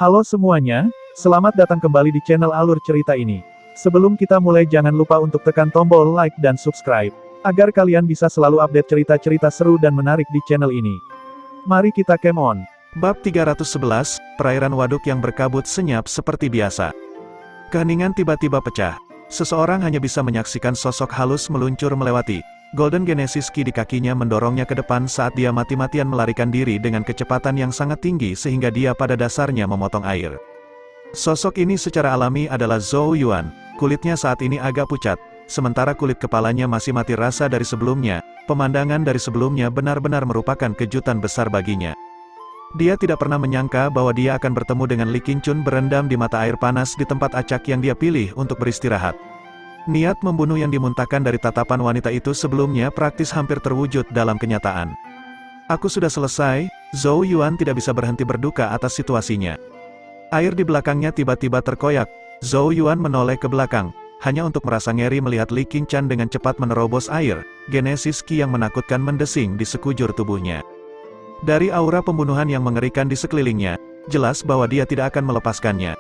Halo semuanya, selamat datang kembali di channel Alur Cerita ini. Sebelum kita mulai jangan lupa untuk tekan tombol like dan subscribe, agar kalian bisa selalu update cerita-cerita seru dan menarik di channel ini. Mari kita game on. Bab 311, Perairan Waduk yang berkabut senyap seperti biasa. Keheningan tiba-tiba pecah. Seseorang hanya bisa menyaksikan sosok halus meluncur melewati Golden Genesis Key di kakinya, mendorongnya ke depan saat dia mati-matian melarikan diri dengan kecepatan yang sangat tinggi sehingga dia pada dasarnya memotong air. Sosok ini secara alami adalah Zhou Yuan. Kulitnya saat ini agak pucat, sementara kulit kepalanya masih mati rasa dari sebelumnya. Pemandangan dari sebelumnya benar-benar merupakan kejutan besar baginya. Dia tidak pernah menyangka bahwa dia akan bertemu dengan Li Qingchun berendam di mata air panas di tempat acak yang dia pilih untuk beristirahat. Niat membunuh yang dimuntahkan dari tatapan wanita itu sebelumnya praktis hampir terwujud dalam kenyataan. Aku sudah selesai. Zhou Yuan tidak bisa berhenti berduka atas situasinya. Air di belakangnya tiba-tiba terkoyak. Zhou Yuan menoleh ke belakang, hanya untuk merasa ngeri melihat Li Qingchun dengan cepat menerobos air. Genesis Ki yang menakutkan mendesing di sekujur tubuhnya. Dari aura pembunuhan yang mengerikan di sekelilingnya, jelas bahwa dia tidak akan melepaskannya.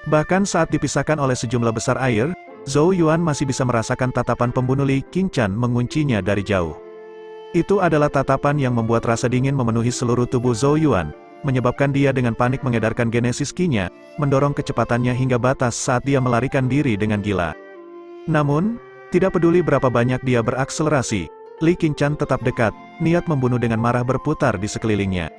Bahkan saat dipisahkan oleh sejumlah besar air, Zhou Yuan masih bisa merasakan tatapan pembunuh Li Qingchun menguncinya dari jauh. Itu adalah tatapan yang membuat rasa dingin memenuhi seluruh tubuh Zhou Yuan, menyebabkan dia dengan panik mengedarkan Genesis Ki-nya, mendorong kecepatannya hingga batas saat dia melarikan diri dengan gila. Namun, tidak peduli berapa banyak dia berakselerasi, Li Qingchun tetap dekat, niat membunuh dengan marah berputar di sekelilingnya.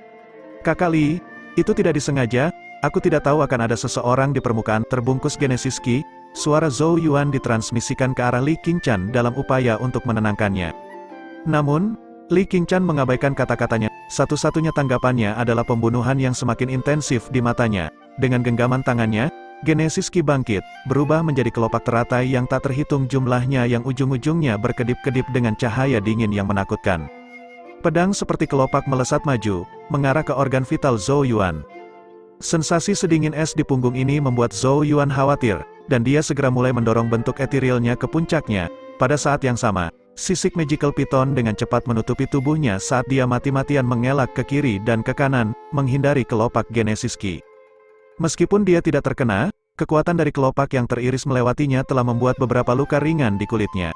"Kakak Li, itu tidak disengaja, aku tidak tahu akan ada seseorang di permukaan." Terbungkus Genesis Ki, suara Zhou Yuan ditransmisikan ke arah Li Qingchun dalam upaya untuk menenangkannya. Namun, Li Qingchun mengabaikan kata-katanya. Satu-satunya tanggapannya adalah pembunuhan yang semakin intensif di matanya. Dengan genggaman tangannya, Genesis Ki bangkit, berubah menjadi kelopak teratai yang tak terhitung jumlahnya yang ujung-ujungnya berkedip-kedip dengan cahaya dingin yang menakutkan. Pedang seperti kelopak melesat maju, mengarah ke organ vital Zhou Yuan. Sensasi sedingin es di punggung ini membuat Zhou Yuan khawatir, dan dia segera mulai mendorong bentuk etherealnya ke puncaknya. Pada saat yang sama, sisik Magical Python dengan cepat menutupi tubuhnya saat dia mati-matian mengelak ke kiri dan ke kanan, menghindari kelopak Genesis Ki. Meskipun dia tidak terkena, kekuatan dari kelopak yang teriris melewatinya telah membuat beberapa luka ringan di kulitnya.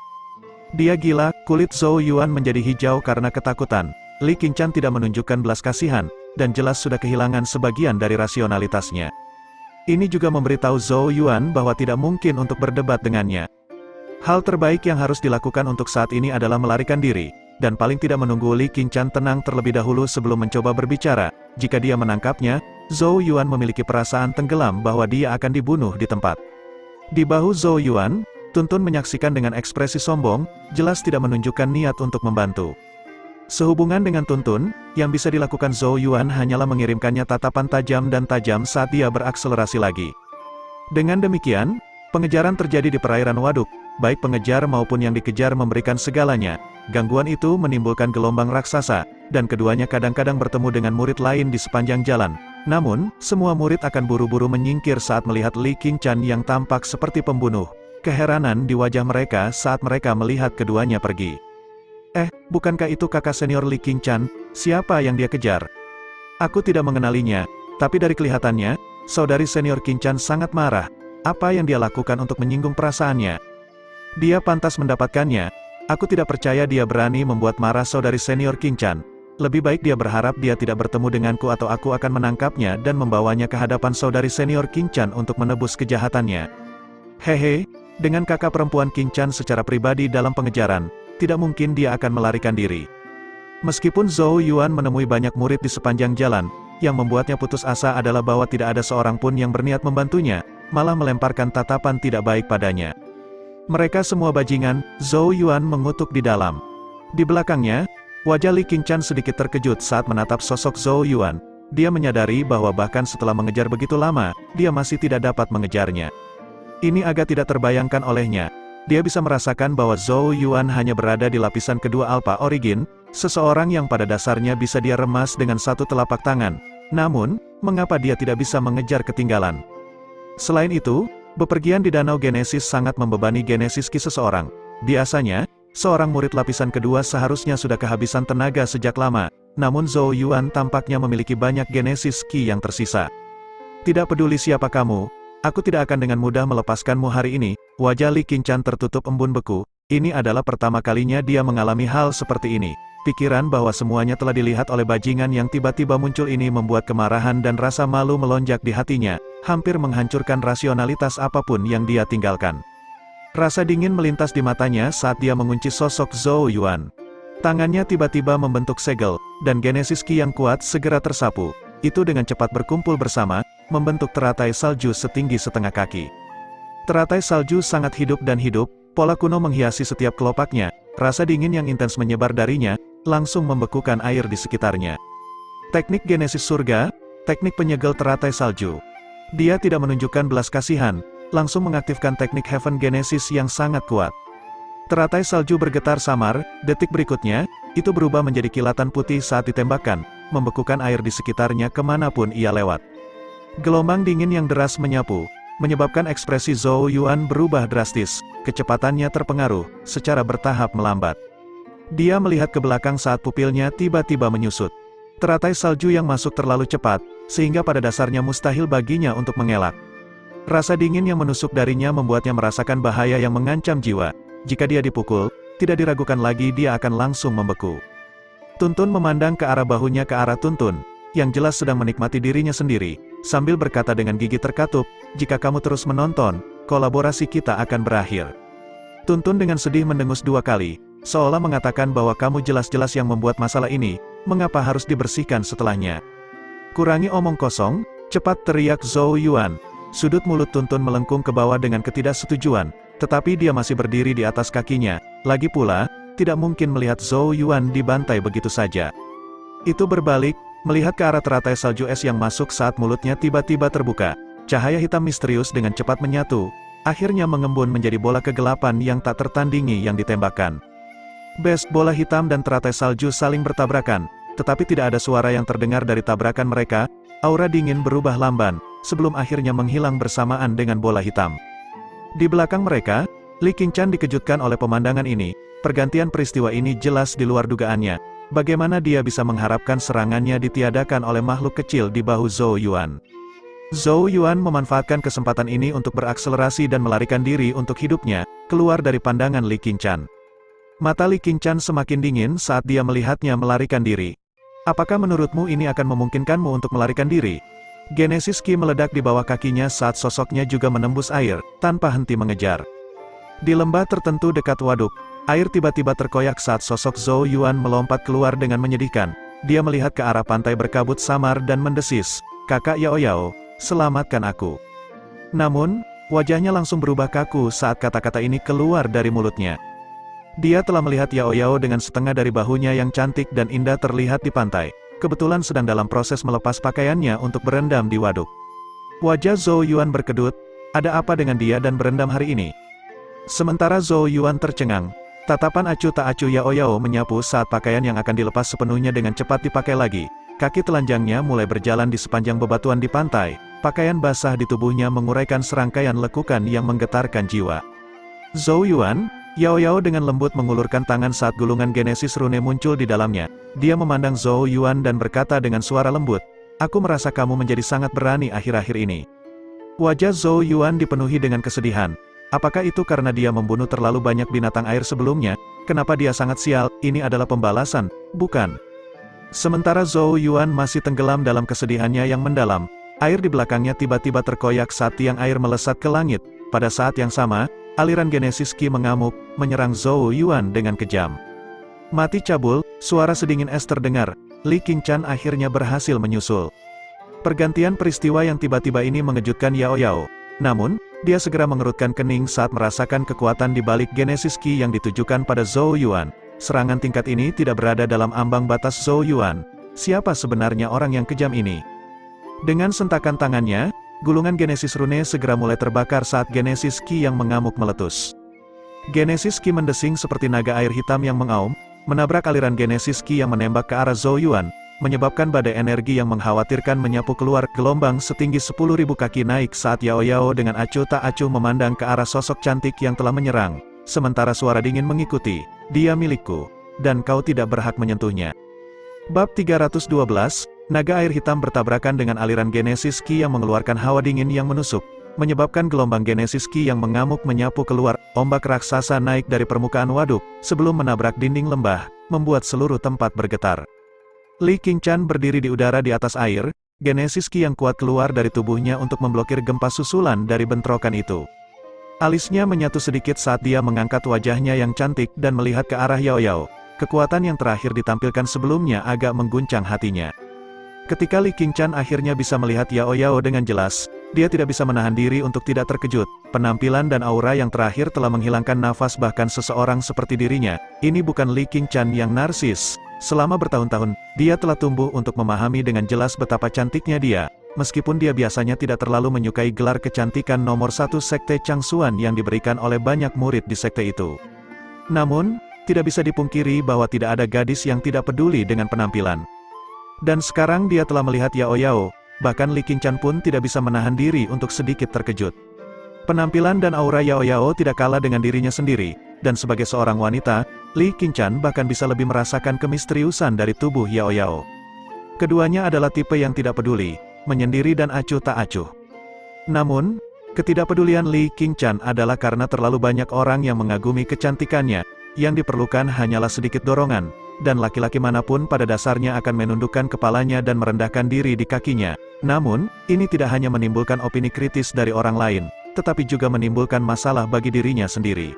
Dia gila. Kulit Zhou Yuan menjadi hijau karena ketakutan. Li Qingchun tidak menunjukkan belas kasihan, dan jelas sudah kehilangan sebagian dari rasionalitasnya. Ini juga memberitahu Zhou Yuan bahwa tidak mungkin untuk berdebat dengannya. Hal terbaik yang harus dilakukan untuk saat ini adalah melarikan diri, dan paling tidak menunggu Li Qingchun tenang terlebih dahulu sebelum mencoba berbicara. Jika dia menangkapnya, Zhou Yuan memiliki perasaan tenggelam bahwa dia akan dibunuh di tempat. Di bahu Zhou Yuan, Tuntun menyaksikan dengan ekspresi sombong, jelas tidak menunjukkan niat untuk membantu. Sehubungan dengan Tuntun, yang bisa dilakukan Zhou Yuan hanyalah mengirimkannya tatapan tajam dan tajam saat dia berakselerasi lagi. Dengan demikian, pengejaran terjadi di perairan waduk, baik pengejar maupun yang dikejar memberikan segalanya. Gangguan itu menimbulkan gelombang raksasa, dan keduanya kadang-kadang bertemu dengan murid lain di sepanjang jalan. Namun, semua murid akan buru-buru menyingkir saat melihat Li Qingchun yang tampak seperti pembunuh. Keheranan di wajah mereka saat mereka melihat keduanya pergi. Bukankah itu kakak senior Li Qingchun? Siapa yang dia kejar? Aku tidak mengenalinya, tapi dari kelihatannya, saudari senior Qingchun sangat marah. Apa yang dia lakukan untuk menyinggung perasaannya? Dia pantas mendapatkannya. Aku tidak percaya dia berani membuat marah saudari senior Qingchun. Lebih baik dia berharap dia tidak bertemu denganku atau aku akan menangkapnya dan membawanya ke hadapan saudari senior Qingchun untuk menebus kejahatannya. Hehe, dengan kakak perempuan Qingchun secara pribadi dalam pengejaran, tidak mungkin dia akan melarikan diri. Meskipun Zhou Yuan menemui banyak murid di sepanjang jalan, yang membuatnya putus asa adalah bahwa tidak ada seorang pun yang berniat membantunya, malah melemparkan tatapan tidak baik padanya. Mereka semua bajingan. Zhou Yuan mengutuk di dalam. Di belakangnya, wajah Li Qingchun sedikit terkejut saat menatap sosok Zhou Yuan. Dia menyadari bahwa bahkan setelah mengejar begitu lama, dia masih tidak dapat mengejarnya. Ini agak tidak terbayangkan olehnya. Dia bisa merasakan bahwa Zhou Yuan hanya berada di lapisan kedua Alpha Origin, seseorang yang pada dasarnya bisa dia remas dengan satu telapak tangan. Namun, mengapa dia tidak bisa mengejar ketinggalan? Selain itu, bepergian di Danau Genesis sangat membebani Genesis Ki seseorang. Biasanya, seorang murid lapisan kedua seharusnya sudah kehabisan tenaga sejak lama. Namun Zhou Yuan tampaknya memiliki banyak Genesis Ki yang tersisa. Tidak peduli siapa kamu, aku tidak akan dengan mudah melepaskanmu hari ini. Wajah Li Qingshan tertutup embun beku. Ini adalah pertama kalinya dia mengalami hal seperti ini. Pikiran bahwa semuanya telah dilihat oleh bajingan yang tiba-tiba muncul ini membuat kemarahan dan rasa malu melonjak di hatinya, hampir menghancurkan rasionalitas apapun yang dia tinggalkan. Rasa dingin melintas di matanya saat dia mengunci sosok Zhou Yuan. Tangannya tiba-tiba membentuk segel, dan Genesis Ki yang kuat segera tersapu. Itu dengan cepat berkumpul bersama, membentuk teratai salju setinggi setengah kaki. Teratai salju sangat hidup dan hidup, pola kuno menghiasi setiap kelopaknya, rasa dingin yang intens menyebar darinya, langsung membekukan air di sekitarnya. Teknik Genesis Surga, teknik penyegel teratai salju. Dia tidak menunjukkan belas kasihan, langsung mengaktifkan teknik Heaven Genesis yang sangat kuat. Teratai salju bergetar samar, detik berikutnya, itu berubah menjadi kilatan putih saat ditembakkan, membekukan air di sekitarnya kemanapun ia lewat. Gelombang dingin yang deras menyapu, menyebabkan ekspresi Zhou Yuan berubah drastis, kecepatannya terpengaruh, secara bertahap melambat. Dia melihat ke belakang saat pupilnya tiba-tiba menyusut. Teratai salju yang masuk terlalu cepat, sehingga pada dasarnya mustahil baginya untuk mengelak. Rasa dingin yang menusuk darinya membuatnya merasakan bahaya yang mengancam jiwa. Jika dia dipukul, tidak diragukan lagi dia akan langsung membeku. Tuntun memandang ke arah bahunya ke arah Tuntun, yang jelas sedang menikmati dirinya sendiri, sambil berkata dengan gigi terkatup, "Jika kamu terus menonton, kolaborasi kita akan berakhir." Tuntun dengan sedih mendengus 2 kali, seolah mengatakan bahwa kamu jelas-jelas yang membuat masalah ini, mengapa harus dibersihkan setelahnya? Kurangi omong kosong, cepat teriak Zhou Yuan. Sudut mulut Tuntun melengkung ke bawah dengan ketidaksetujuan, tetapi dia masih berdiri di atas kakinya. Lagi pula, tidak mungkin melihat Zhou Yuan dibantai begitu saja. Itu berbalik, melihat ke arah teratai salju es yang masuk saat mulutnya tiba-tiba terbuka. Cahaya hitam misterius dengan cepat menyatu, akhirnya mengembun menjadi bola kegelapan yang tak tertandingi yang ditembakkan. Bes bola hitam dan teratai salju saling bertabrakan, tetapi tidak ada suara yang terdengar dari tabrakan mereka. Aura dingin berubah lamban, sebelum akhirnya menghilang bersamaan dengan bola hitam. Di belakang mereka, Li Qingshan dikejutkan oleh pemandangan ini. Pergantian peristiwa ini jelas di luar dugaannya. Bagaimana dia bisa mengharapkan serangannya ditiadakan oleh makhluk kecil di bahu Zhou Yuan? Zhou Yuan memanfaatkan kesempatan ini untuk berakselerasi dan melarikan diri untuk hidupnya, keluar dari pandangan Li Qingshan. Mata Li Qingshan semakin dingin saat dia melihatnya melarikan diri. Apakah menurutmu ini akan memungkinkanmu untuk melarikan diri? Genesis Ki meledak di bawah kakinya saat sosoknya juga menembus air, tanpa henti mengejar. Di lembah tertentu dekat waduk, air tiba-tiba terkoyak saat sosok Zhou Yuan melompat keluar dengan menyedihkan. Dia melihat ke arah pantai berkabut samar dan mendesis, "Kakak Yao Yao, selamatkan aku." Namun, wajahnya langsung berubah kaku saat kata-kata ini keluar dari mulutnya. Dia telah melihat Yao Yao dengan setengah dari bahunya yang cantik dan indah terlihat di pantai. Kebetulan sedang dalam proses melepas pakaiannya untuk berendam di waduk. Wajah Zhou Yuan berkedut, ada apa dengan dia dan berendam hari ini? Sementara Zhou Yuan tercengang, tatapan acuh tak acuh Yao Yao menyapu saat pakaian yang akan dilepas sepenuhnya dengan cepat dipakai lagi. Kaki telanjangnya mulai berjalan di sepanjang bebatuan di pantai, pakaian basah di tubuhnya menguraikan serangkaian lekukan yang menggetarkan jiwa. Zhou Yuan, Yao Yao dengan lembut mengulurkan tangan saat gulungan Genesis Rune muncul di dalamnya. Dia memandang Zhou Yuan dan berkata dengan suara lembut, "Aku merasa kamu menjadi sangat berani akhir-akhir ini." Wajah Zhou Yuan dipenuhi dengan kesedihan. Apakah itu karena dia membunuh terlalu banyak binatang air sebelumnya? Kenapa dia sangat sial? Ini adalah pembalasan, bukan? Sementara Zhou Yuan masih tenggelam dalam kesedihannya yang mendalam, air di belakangnya tiba-tiba terkoyak saat tiang air melesat ke langit. Pada saat yang sama, aliran Genesis Ki mengamuk, menyerang Zhou Yuan dengan kejam. Mati cabul, suara sedingin es terdengar. Li Qingshan akhirnya berhasil menyusul. Pergantian peristiwa yang tiba-tiba ini mengejutkan Yao Yao. Namun, dia segera mengerutkan kening saat merasakan kekuatan di balik Genesis Ki yang ditujukan pada Zhou Yuan. Serangan tingkat ini tidak berada dalam ambang batas Zhou Yuan. Siapa sebenarnya orang yang kejam ini? Dengan sentakan tangannya, gulungan Genesis Rune segera mulai terbakar saat Genesis Ki yang mengamuk meletus. Genesis Ki mendesing seperti naga air hitam yang mengaum, menabrak aliran Genesis Ki yang menembak ke arah Zhou Yuan, menyebabkan badai energi yang mengkhawatirkan menyapu keluar. Gelombang setinggi 10.000 kaki naik saat Yao Yao dengan acuh tak acuh memandang ke arah sosok cantik yang telah menyerang. Sementara suara dingin mengikuti, "Dia milikku, dan kau tidak berhak menyentuhnya." Bab 312, naga air hitam bertabrakan dengan aliran Genesis Ki yang mengeluarkan hawa dingin yang menusuk, menyebabkan gelombang Genesis Ki yang mengamuk menyapu keluar. Ombak raksasa naik dari permukaan waduk, sebelum menabrak dinding lembah, membuat seluruh tempat bergetar. Li Qingshan berdiri di udara di atas air, Genesis Ki yang kuat keluar dari tubuhnya untuk memblokir gempa susulan dari bentrokan itu. Alisnya menyatu sedikit saat dia mengangkat wajahnya yang cantik dan melihat ke arah Yao Yao. Kekuatan yang terakhir ditampilkan sebelumnya agak mengguncang hatinya. Ketika Li Qingshan akhirnya bisa melihat Yao Yao dengan jelas, dia tidak bisa menahan diri untuk tidak terkejut. Penampilan dan aura yang terakhir telah menghilangkan nafas bahkan seseorang seperti dirinya. Ini bukan Li Qingshan yang narsis. Selama bertahun-tahun, dia telah tumbuh untuk memahami dengan jelas betapa cantiknya dia. Meskipun dia biasanya tidak terlalu menyukai gelar kecantikan nomor 1 sekte Changsuan yang diberikan oleh banyak murid di sekte itu. Namun, tidak bisa dipungkiri bahwa tidak ada gadis yang tidak peduli dengan penampilan. Dan sekarang dia telah melihat Yao Yao, bahkan Li Qingshan pun tidak bisa menahan diri untuk sedikit terkejut. Penampilan dan aura Yao Yao tidak kalah dengan dirinya sendiri, dan sebagai seorang wanita, Li Qingshan bahkan bisa lebih merasakan kemisteriusan dari tubuh Yao Yao. Keduanya adalah tipe yang tidak peduli, menyendiri dan acuh tak acuh. Namun, ketidakpedulian Li Qingshan adalah karena terlalu banyak orang yang mengagumi kecantikannya, yang diperlukan hanyalah sedikit dorongan, dan laki-laki manapun pada dasarnya akan menundukkan kepalanya dan merendahkan diri di kakinya. Namun, ini tidak hanya menimbulkan opini kritis dari orang lain, tetapi juga menimbulkan masalah bagi dirinya sendiri.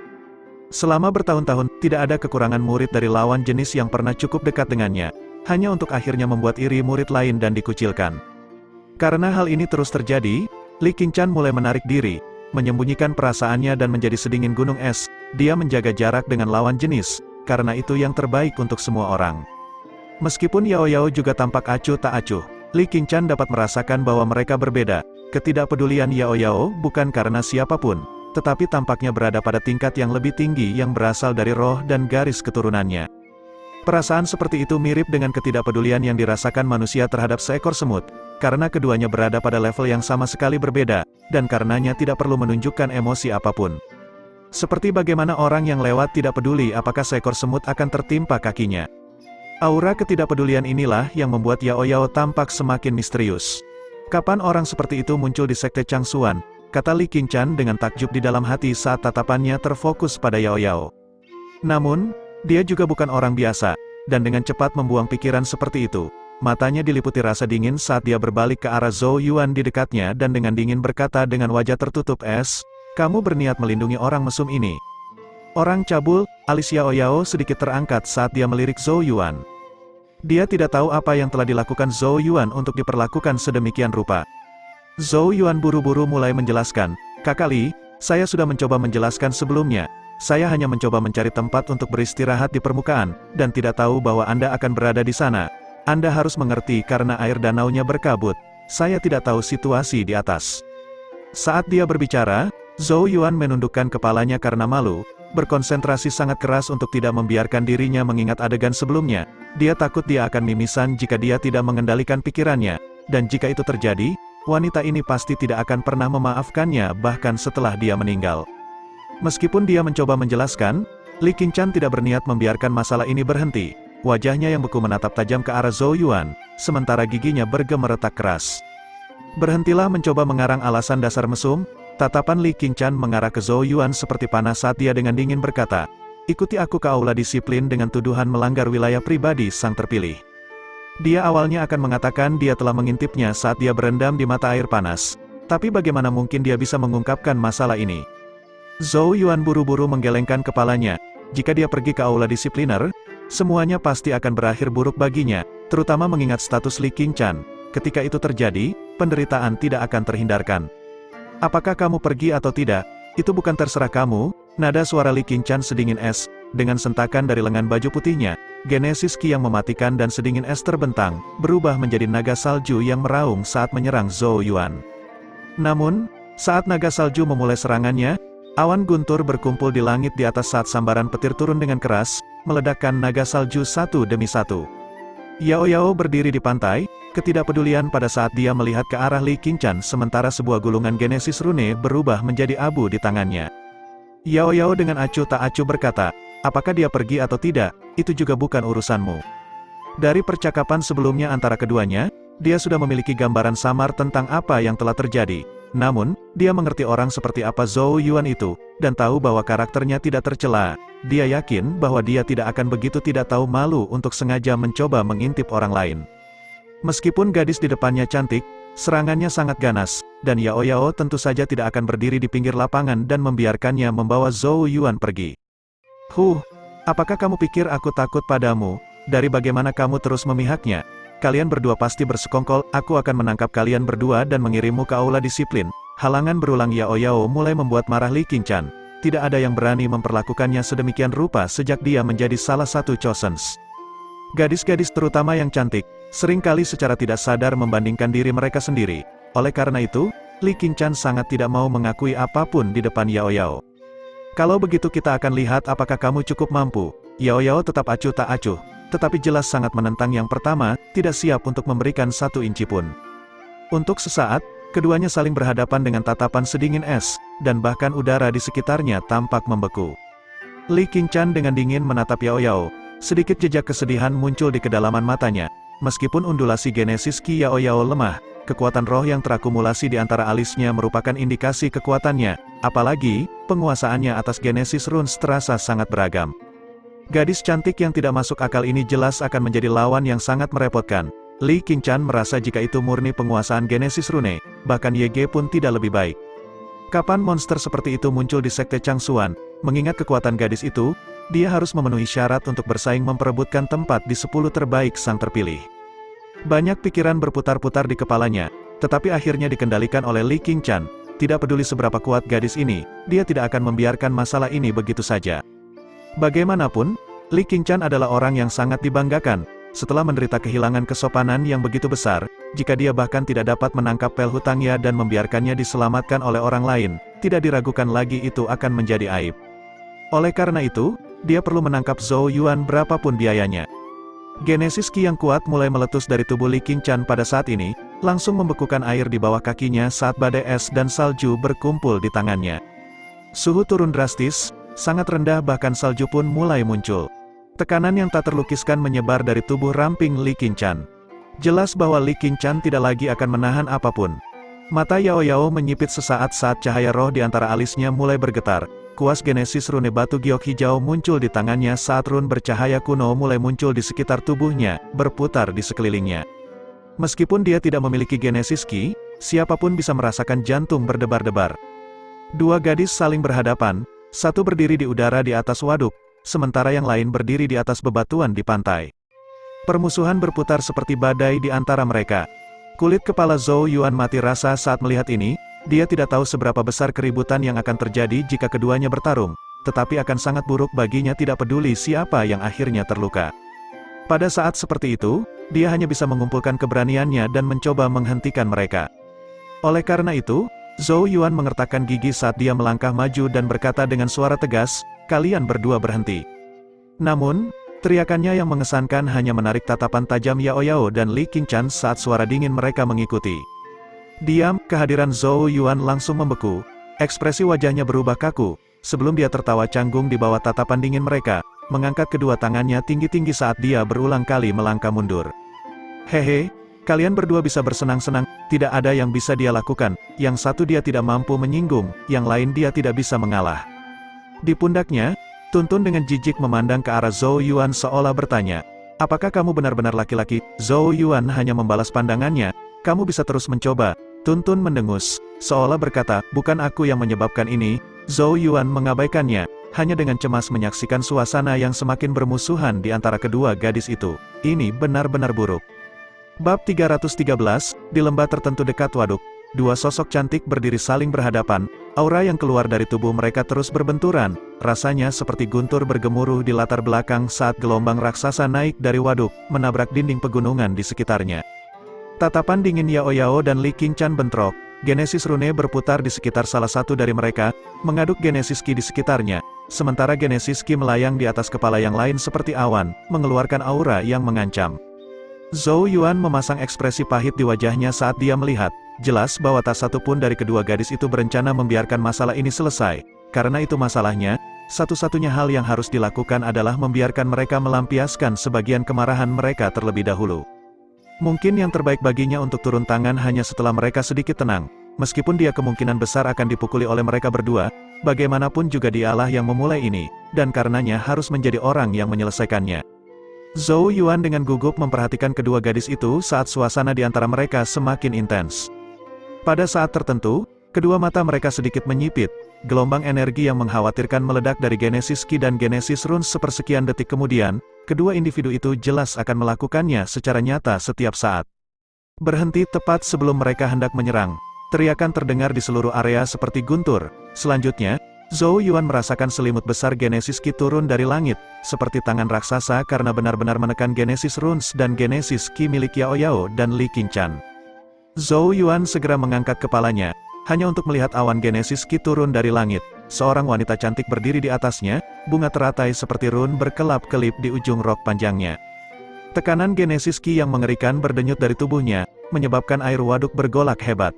Selama bertahun-tahun, tidak ada kekurangan murid dari lawan jenis yang pernah cukup dekat dengannya, hanya untuk akhirnya membuat iri murid lain dan dikucilkan. Karena hal ini terus terjadi, Li Qingshan mulai menarik diri, menyembunyikan perasaannya dan menjadi sedingin gunung es. Dia menjaga jarak dengan lawan jenis, karena itu yang terbaik untuk semua orang. Meskipun Yao Yao juga tampak acuh tak acuh, Li Qingshan dapat merasakan bahwa mereka berbeda. Ketidakpedulian Yao Yao bukan karena siapapun, tetapi tampaknya berada pada tingkat yang lebih tinggi yang berasal dari roh dan garis keturunannya. Perasaan seperti itu mirip dengan ketidakpedulian yang dirasakan manusia terhadap seekor semut, karena keduanya berada pada level yang sama sekali berbeda, dan karenanya tidak perlu menunjukkan emosi apapun. Seperti bagaimana orang yang lewat tidak peduli apakah seekor semut akan tertimpa kakinya. Aura ketidakpedulian inilah yang membuat Yao Yao tampak semakin misterius. Kapan orang seperti itu muncul di sekte Changsuan? Kata Li Qingshan dengan takjub di dalam hati saat tatapannya terfokus pada Yao Yao. Namun, dia juga bukan orang biasa, dan dengan cepat membuang pikiran seperti itu. Matanya diliputi rasa dingin saat dia berbalik ke arah Zhou Yuan di dekatnya dan dengan dingin berkata dengan wajah tertutup es, "Kamu berniat melindungi orang mesum ini." Orang cabul, alis Yao Yao sedikit terangkat saat dia melirik Zhou Yuan. Dia tidak tahu apa yang telah dilakukan Zhou Yuan untuk diperlakukan sedemikian rupa. Zhou Yuan buru-buru mulai menjelaskan, "Kakak Li, saya sudah mencoba menjelaskan sebelumnya. Saya hanya mencoba mencari tempat untuk beristirahat di permukaan, dan tidak tahu bahwa Anda akan berada di sana. Anda harus mengerti karena air danaunya berkabut. Saya tidak tahu situasi di atas." Saat dia berbicara, Zhou Yuan menundukkan kepalanya karena malu, berkonsentrasi sangat keras untuk tidak membiarkan dirinya mengingat adegan sebelumnya. Dia takut dia akan mimisan jika dia tidak mengendalikan pikirannya, dan jika itu terjadi, wanita ini pasti tidak akan pernah memaafkannya bahkan setelah dia meninggal. Meskipun dia mencoba menjelaskan, Li Qingshan tidak berniat membiarkan masalah ini berhenti. Wajahnya yang beku menatap tajam ke arah Zhou Yuan, sementara giginya bergemeretak keras. "Berhentilah mencoba mengarang alasan dasar mesum." Tatapan Li Qingshan mengarah ke Zhou Yuan seperti panas saat dia dengan dingin berkata, "Ikuti aku ke aula disiplin dengan tuduhan melanggar wilayah pribadi sang terpilih." Dia awalnya akan mengatakan dia telah mengintipnya saat dia berendam di mata air panas. Tapi bagaimana mungkin dia bisa mengungkapkan masalah ini? Zhou Yuan buru-buru menggelengkan kepalanya. Jika dia pergi ke aula disipliner, semuanya pasti akan berakhir buruk baginya, terutama mengingat status Li Qingshan. Ketika itu terjadi, penderitaan tidak akan terhindarkan. "Apakah kamu pergi atau tidak? Itu bukan terserah kamu." Nada suara Li Qingshan sedingin es. Dengan sentakan dari lengan baju putihnya, Genesis Ki yang mematikan dan sedingin es terbentang, berubah menjadi naga salju yang meraung saat menyerang Zhou Yuan. Namun, saat naga salju memulai serangannya, awan guntur berkumpul di langit di atas saat sambaran petir turun dengan keras, meledakkan naga salju satu demi satu. Yao Yao berdiri di pantai, ketidakpedulian pada saat dia melihat ke arah Li Qingshan sementara sebuah gulungan Genesis Rune berubah menjadi abu di tangannya. Yao Yao dengan acuh tak acuh berkata, "Apakah dia pergi atau tidak, itu juga bukan urusanmu." Dari percakapan sebelumnya antara keduanya, dia sudah memiliki gambaran samar tentang apa yang telah terjadi. Namun, dia mengerti orang seperti apa Zhou Yuan itu, dan tahu bahwa karakternya tidak tercela. Dia yakin bahwa dia tidak akan begitu tidak tahu malu untuk sengaja mencoba mengintip orang lain. Meskipun gadis di depannya cantik, serangannya sangat ganas, dan Yao Yao tentu saja tidak akan berdiri di pinggir lapangan dan membiarkannya membawa Zhou Yuan pergi. Apakah kamu pikir aku takut padamu? Dari bagaimana kamu terus memihaknya? Kalian berdua pasti bersekongkol, aku akan menangkap kalian berdua dan mengirimmu ke aula disiplin. Halangan berulang Yao Yao mulai membuat marah Li Qingshan. Tidak ada yang berani memperlakukannya sedemikian rupa sejak dia menjadi salah satu Chosens. Gadis-gadis terutama yang cantik, seringkali secara tidak sadar membandingkan diri mereka sendiri. Oleh karena itu, Li Qingshan sangat tidak mau mengakui apapun di depan Yao Yao. Kalau begitu kita akan lihat apakah kamu cukup mampu. Yao Yao tetap acuh tak acuh, tetapi jelas sangat menentang yang pertama, tidak siap untuk memberikan satu inci pun. Untuk sesaat, keduanya saling berhadapan dengan tatapan sedingin es, dan bahkan udara di sekitarnya tampak membeku. Li Qingshan dengan dingin menatap Yao Yao, sedikit jejak kesedihan muncul di kedalaman matanya. Meskipun undulasi genesis Ki Yao Yao lemah, kekuatan roh yang terakumulasi di antara alisnya merupakan indikasi kekuatannya, apalagi, penguasaannya atas genesis runes terasa sangat beragam. Gadis cantik yang tidak masuk akal ini jelas akan menjadi lawan yang sangat merepotkan. Li Qingshan merasa jika itu murni penguasaan genesis rune, bahkan Ye pun tidak lebih baik. Kapan monster seperti itu muncul di sekte Changsuan? Mengingat kekuatan gadis itu, dia harus memenuhi syarat untuk bersaing memperebutkan tempat di 10 terbaik sang terpilih. Banyak pikiran berputar-putar di kepalanya, tetapi akhirnya dikendalikan oleh Li Qingshan. Tidak peduli seberapa kuat gadis ini, dia tidak akan membiarkan masalah ini begitu saja. Bagaimanapun, Li Qingshan adalah orang yang sangat dibanggakan. Setelah menderita kehilangan kesopanan yang begitu besar, jika dia bahkan tidak dapat menangkap pel hutangnya dan membiarkannya diselamatkan oleh orang lain, tidak diragukan lagi itu akan menjadi aib. Oleh karena itu, dia perlu menangkap Zhou Yuan berapapun biayanya. Genesis Ki yang kuat mulai meletus dari tubuh Li Qingshan pada saat ini, langsung membekukan air di bawah kakinya saat badai es dan salju berkumpul di tangannya. Suhu turun drastis, sangat rendah bahkan salju pun mulai muncul. Tekanan yang tak terlukiskan menyebar dari tubuh ramping Li Qingshan. Jelas bahwa Li Qingshan tidak lagi akan menahan apapun. Mata Yao Yao menyipit sesaat saat cahaya roh di antara alisnya mulai bergetar. Kuas genesis rune batu giok hijau muncul di tangannya saat rune bercahaya kuno mulai muncul di sekitar tubuhnya, berputar di sekelilingnya. Meskipun dia tidak memiliki genesis Ki, siapapun bisa merasakan jantung berdebar-debar. Dua gadis saling berhadapan, satu berdiri di udara di atas waduk, sementara yang lain berdiri di atas bebatuan di pantai. Permusuhan berputar seperti badai di antara mereka. Kulit kepala Zhou Yuan mati rasa saat melihat ini. Dia tidak tahu seberapa besar keributan yang akan terjadi jika keduanya bertarung, tetapi akan sangat buruk baginya tidak peduli siapa yang akhirnya terluka. Pada saat seperti itu, dia hanya bisa mengumpulkan keberaniannya dan mencoba menghentikan mereka. Oleh karena itu, Zhou Yuan mengertakkan gigi saat dia melangkah maju dan berkata dengan suara tegas, "Kalian berdua berhenti." Namun, teriakannya yang mengesankan hanya menarik tatapan tajam Yao Yao dan Li Qingshan saat suara dingin mereka mengikuti. Diam, kehadiran Zhou Yuan langsung membeku, ekspresi wajahnya berubah kaku, sebelum dia tertawa canggung di bawah tatapan dingin mereka, mengangkat kedua tangannya tinggi-tinggi saat dia berulang kali melangkah mundur. "Hehe, kalian berdua bisa bersenang-senang, tidak ada yang bisa dia lakukan, yang satu dia tidak mampu menyinggung, yang lain dia tidak bisa mengalah." Di pundaknya, Tuntun dengan jijik memandang ke arah Zhou Yuan seolah bertanya, "Apakah kamu benar-benar laki-laki?" Zhou Yuan hanya membalas pandangannya, "Kamu bisa terus mencoba." Tuntun mendengus, seolah berkata, "Bukan aku yang menyebabkan ini." Zhou Yuan mengabaikannya, hanya dengan cemas menyaksikan suasana yang semakin bermusuhan di antara kedua gadis itu. Ini benar-benar buruk. Bab 313, di lembah tertentu dekat waduk, dua sosok cantik berdiri saling berhadapan, aura yang keluar dari tubuh mereka terus berbenturan, rasanya seperti guntur bergemuruh di latar belakang saat gelombang raksasa naik dari waduk, menabrak dinding pegunungan di sekitarnya. Tatapan dingin Yao Yao dan Li Qingshan bentrok, genesis rune berputar di sekitar salah satu dari mereka, mengaduk genesis Ki di sekitarnya, sementara genesis Ki melayang di atas kepala yang lain seperti awan, mengeluarkan aura yang mengancam. Zhou Yuan memasang ekspresi pahit di wajahnya saat dia melihat, jelas bahwa tak satu pun dari kedua gadis itu berencana membiarkan masalah ini selesai. Karena itu masalahnya, satu-satunya hal yang harus dilakukan adalah membiarkan mereka melampiaskan sebagian kemarahan mereka terlebih dahulu. Mungkin yang terbaik baginya untuk turun tangan hanya setelah mereka sedikit tenang, meskipun dia kemungkinan besar akan dipukuli oleh mereka berdua, bagaimanapun juga dialah yang memulai ini, dan karenanya harus menjadi orang yang menyelesaikannya. Zhou Yuan dengan gugup memperhatikan kedua gadis itu saat suasana di antara mereka semakin intens. Pada saat tertentu, kedua mata mereka sedikit menyipit, gelombang energi yang mengkhawatirkan meledak dari Genesis Ki dan Genesis Runes sepersekian detik kemudian, kedua individu itu jelas akan melakukannya secara nyata setiap saat. Berhenti tepat sebelum mereka hendak menyerang. Teriakan terdengar di seluruh area seperti guntur. Selanjutnya, Zhou Yuan merasakan selimut besar Genesis Ki turun dari langit, seperti tangan raksasa karena benar-benar menekan Genesis Runes dan Genesis Ki milik Yao Yao dan Li Qingshan. Zhou Yuan segera mengangkat kepalanya, hanya untuk melihat awan Genesis Ki turun dari langit. Seorang wanita cantik berdiri di atasnya, bunga teratai seperti rune berkelap-kelip di ujung rok panjangnya. Tekanan Genesis Ki yang mengerikan berdenyut dari tubuhnya, menyebabkan air waduk bergolak hebat.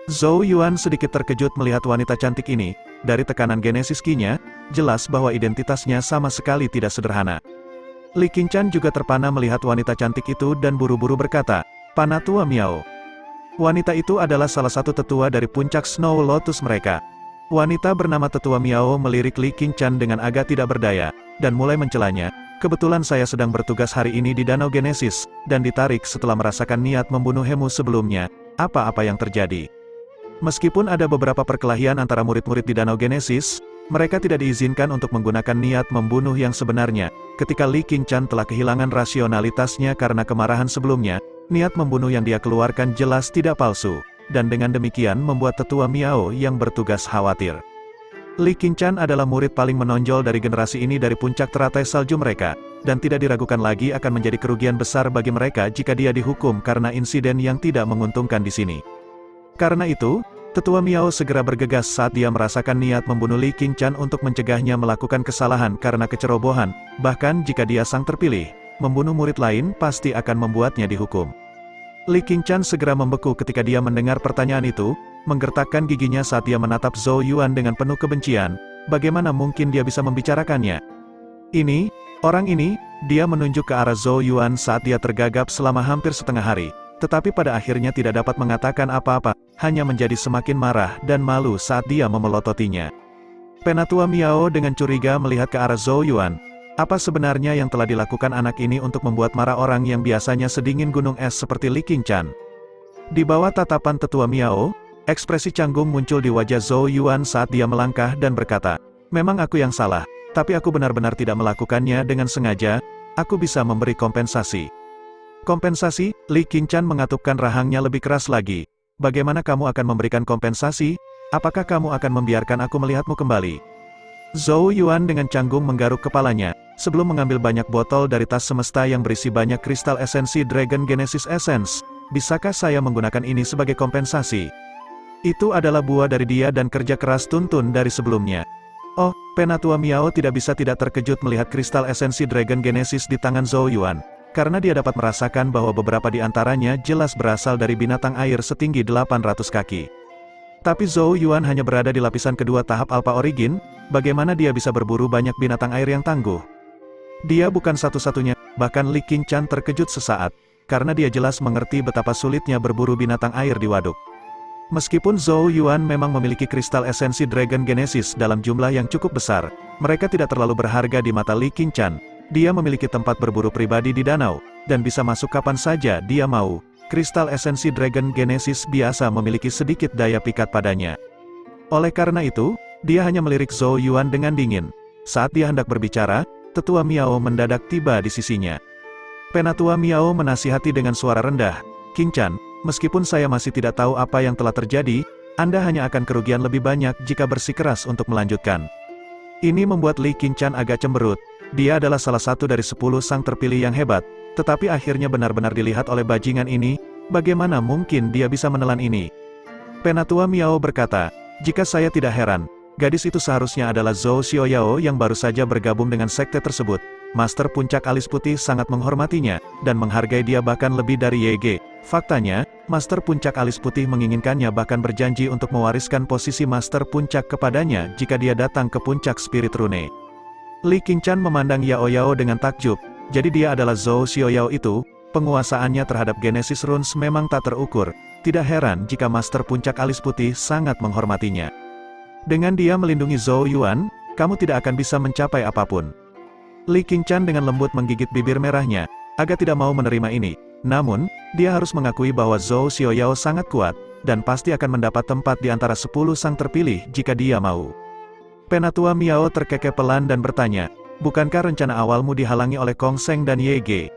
Zhou Yuan sedikit terkejut melihat wanita cantik ini. Dari tekanan Genesis Ki-nya, jelas bahwa identitasnya sama sekali tidak sederhana. Li Qingshan juga terpana melihat wanita cantik itu dan buru-buru berkata, "Panatua Miao." Wanita itu adalah salah satu tetua dari puncak Snow Lotus mereka. Wanita bernama Tetua Miao melirik Li Qingshan dengan agak tidak berdaya, dan mulai mencelanya. "Kebetulan saya sedang bertugas hari ini di Danau Genesis, dan ditarik setelah merasakan niat membunuh Hemu sebelumnya. Apa-apa yang terjadi?" Meskipun ada beberapa perkelahian antara murid-murid di Danau Genesis, mereka tidak diizinkan untuk menggunakan niat membunuh yang sebenarnya. Ketika Li Qingshan telah kehilangan rasionalitasnya karena kemarahan sebelumnya, niat membunuh yang dia keluarkan jelas tidak palsu, dan dengan demikian membuat Tetua Miao yang bertugas khawatir. Li Qingshan adalah murid paling menonjol dari generasi ini dari puncak teratai salju mereka, dan tidak diragukan lagi akan menjadi kerugian besar bagi mereka jika dia dihukum karena insiden yang tidak menguntungkan di sini. Karena itu, Tetua Miao segera bergegas saat dia merasakan niat membunuh Li Qingshan untuk mencegahnya melakukan kesalahan karena kecerobohan, bahkan jika dia sang terpilih, membunuh murid lain pasti akan membuatnya dihukum. Li Qingshan segera membeku ketika dia mendengar pertanyaan itu, menggertakkan giginya saat dia menatap Zhou Yuan dengan penuh kebencian. Bagaimana mungkin dia bisa membicarakannya? Orang ini, dia menunjuk ke arah Zhou Yuan saat dia tergagap selama hampir setengah hari. Tetapi pada akhirnya tidak dapat mengatakan apa-apa, hanya menjadi semakin marah dan malu saat dia memelototinya. Penatua Miao dengan curiga melihat ke arah Zhou Yuan. Apa sebenarnya yang telah dilakukan anak ini untuk membuat marah orang yang biasanya sedingin gunung es seperti Li Qingshan? Di bawah tatapan Tetua Miao, ekspresi canggung muncul di wajah Zhou Yuan saat dia melangkah dan berkata, "Memang aku yang salah, tapi aku benar-benar tidak melakukannya dengan sengaja, aku bisa memberi kompensasi." "Kompensasi?" Li Qingshan mengatupkan rahangnya lebih keras lagi. "Bagaimana kamu akan memberikan kompensasi? Apakah kamu akan membiarkan aku melihatmu kembali?" Zhou Yuan dengan canggung menggaruk kepalanya, sebelum mengambil banyak botol dari tas semesta yang berisi banyak kristal esensi Dragon Genesis Essence. "Bisakah saya menggunakan ini sebagai kompensasi?" Itu adalah buah dari dia dan kerja keras tuntun dari sebelumnya. Oh, Penatua Miao tidak bisa tidak terkejut melihat kristal esensi Dragon Genesis di tangan Zhou Yuan. Karena dia dapat merasakan bahwa beberapa di antaranya jelas berasal dari binatang air setinggi 800 kaki. Tapi Zhou Yuan hanya berada di lapisan kedua tahap Alpha Origin, bagaimana dia bisa berburu banyak binatang air yang tangguh? Dia bukan satu-satunya, bahkan Li Qingshan terkejut sesaat, karena dia jelas mengerti betapa sulitnya berburu binatang air di waduk. Meskipun Zhou Yuan memang memiliki kristal esensi Dragon Genesis dalam jumlah yang cukup besar, mereka tidak terlalu berharga di mata Li Qingshan. Dia memiliki tempat berburu pribadi di danau, dan bisa masuk kapan saja dia mau. Kristal esensi Dragon Genesis biasa memiliki sedikit daya pikat padanya. Oleh karena itu, dia hanya melirik Zhou Yuan dengan dingin. Saat dia hendak berbicara, Tetua Miao mendadak tiba di sisinya. Penatua Miao menasihati dengan suara rendah, "Qingshan, meskipun saya masih tidak tahu apa yang telah terjadi, Anda hanya akan kerugian lebih banyak jika bersikeras untuk melanjutkan." Ini membuat Li Qingshan agak cemberut. Dia adalah salah satu dari 10 sang terpilih yang hebat, tetapi akhirnya benar-benar dilihat oleh bajingan ini. Bagaimana mungkin dia bisa menelan ini? Penatua Miao berkata, "Jika saya tidak heran, gadis itu seharusnya adalah Zhou Xiaoyao yang baru saja bergabung dengan sekte tersebut. Master Puncak Alis Putih sangat menghormatinya, dan menghargai dia bahkan lebih dari YG. Faktanya, Master Puncak Alis Putih menginginkannya bahkan berjanji untuk mewariskan posisi Master Puncak kepadanya jika dia datang ke Puncak Spirit Rune. Li Qingshan memandang Yao Yao dengan takjub, jadi dia adalah Zhou Xiaoyao itu. Penguasaannya terhadap Genesis Runes memang tak terukur, tidak heran jika Master Puncak Alis Putih sangat menghormatinya. Dengan dia melindungi Zhou Yuan, kamu tidak akan bisa mencapai apapun. Li Qingshan dengan lembut menggigit bibir merahnya, agak tidak mau menerima ini. Namun, dia harus mengakui bahwa Zhou Xiaoyao sangat kuat, dan pasti akan mendapat tempat di antara 10 sang terpilih jika dia mau. Penatua Miao terkekeh pelan dan bertanya, bukankah rencana awalmu dihalangi oleh Kong Sheng dan Ye?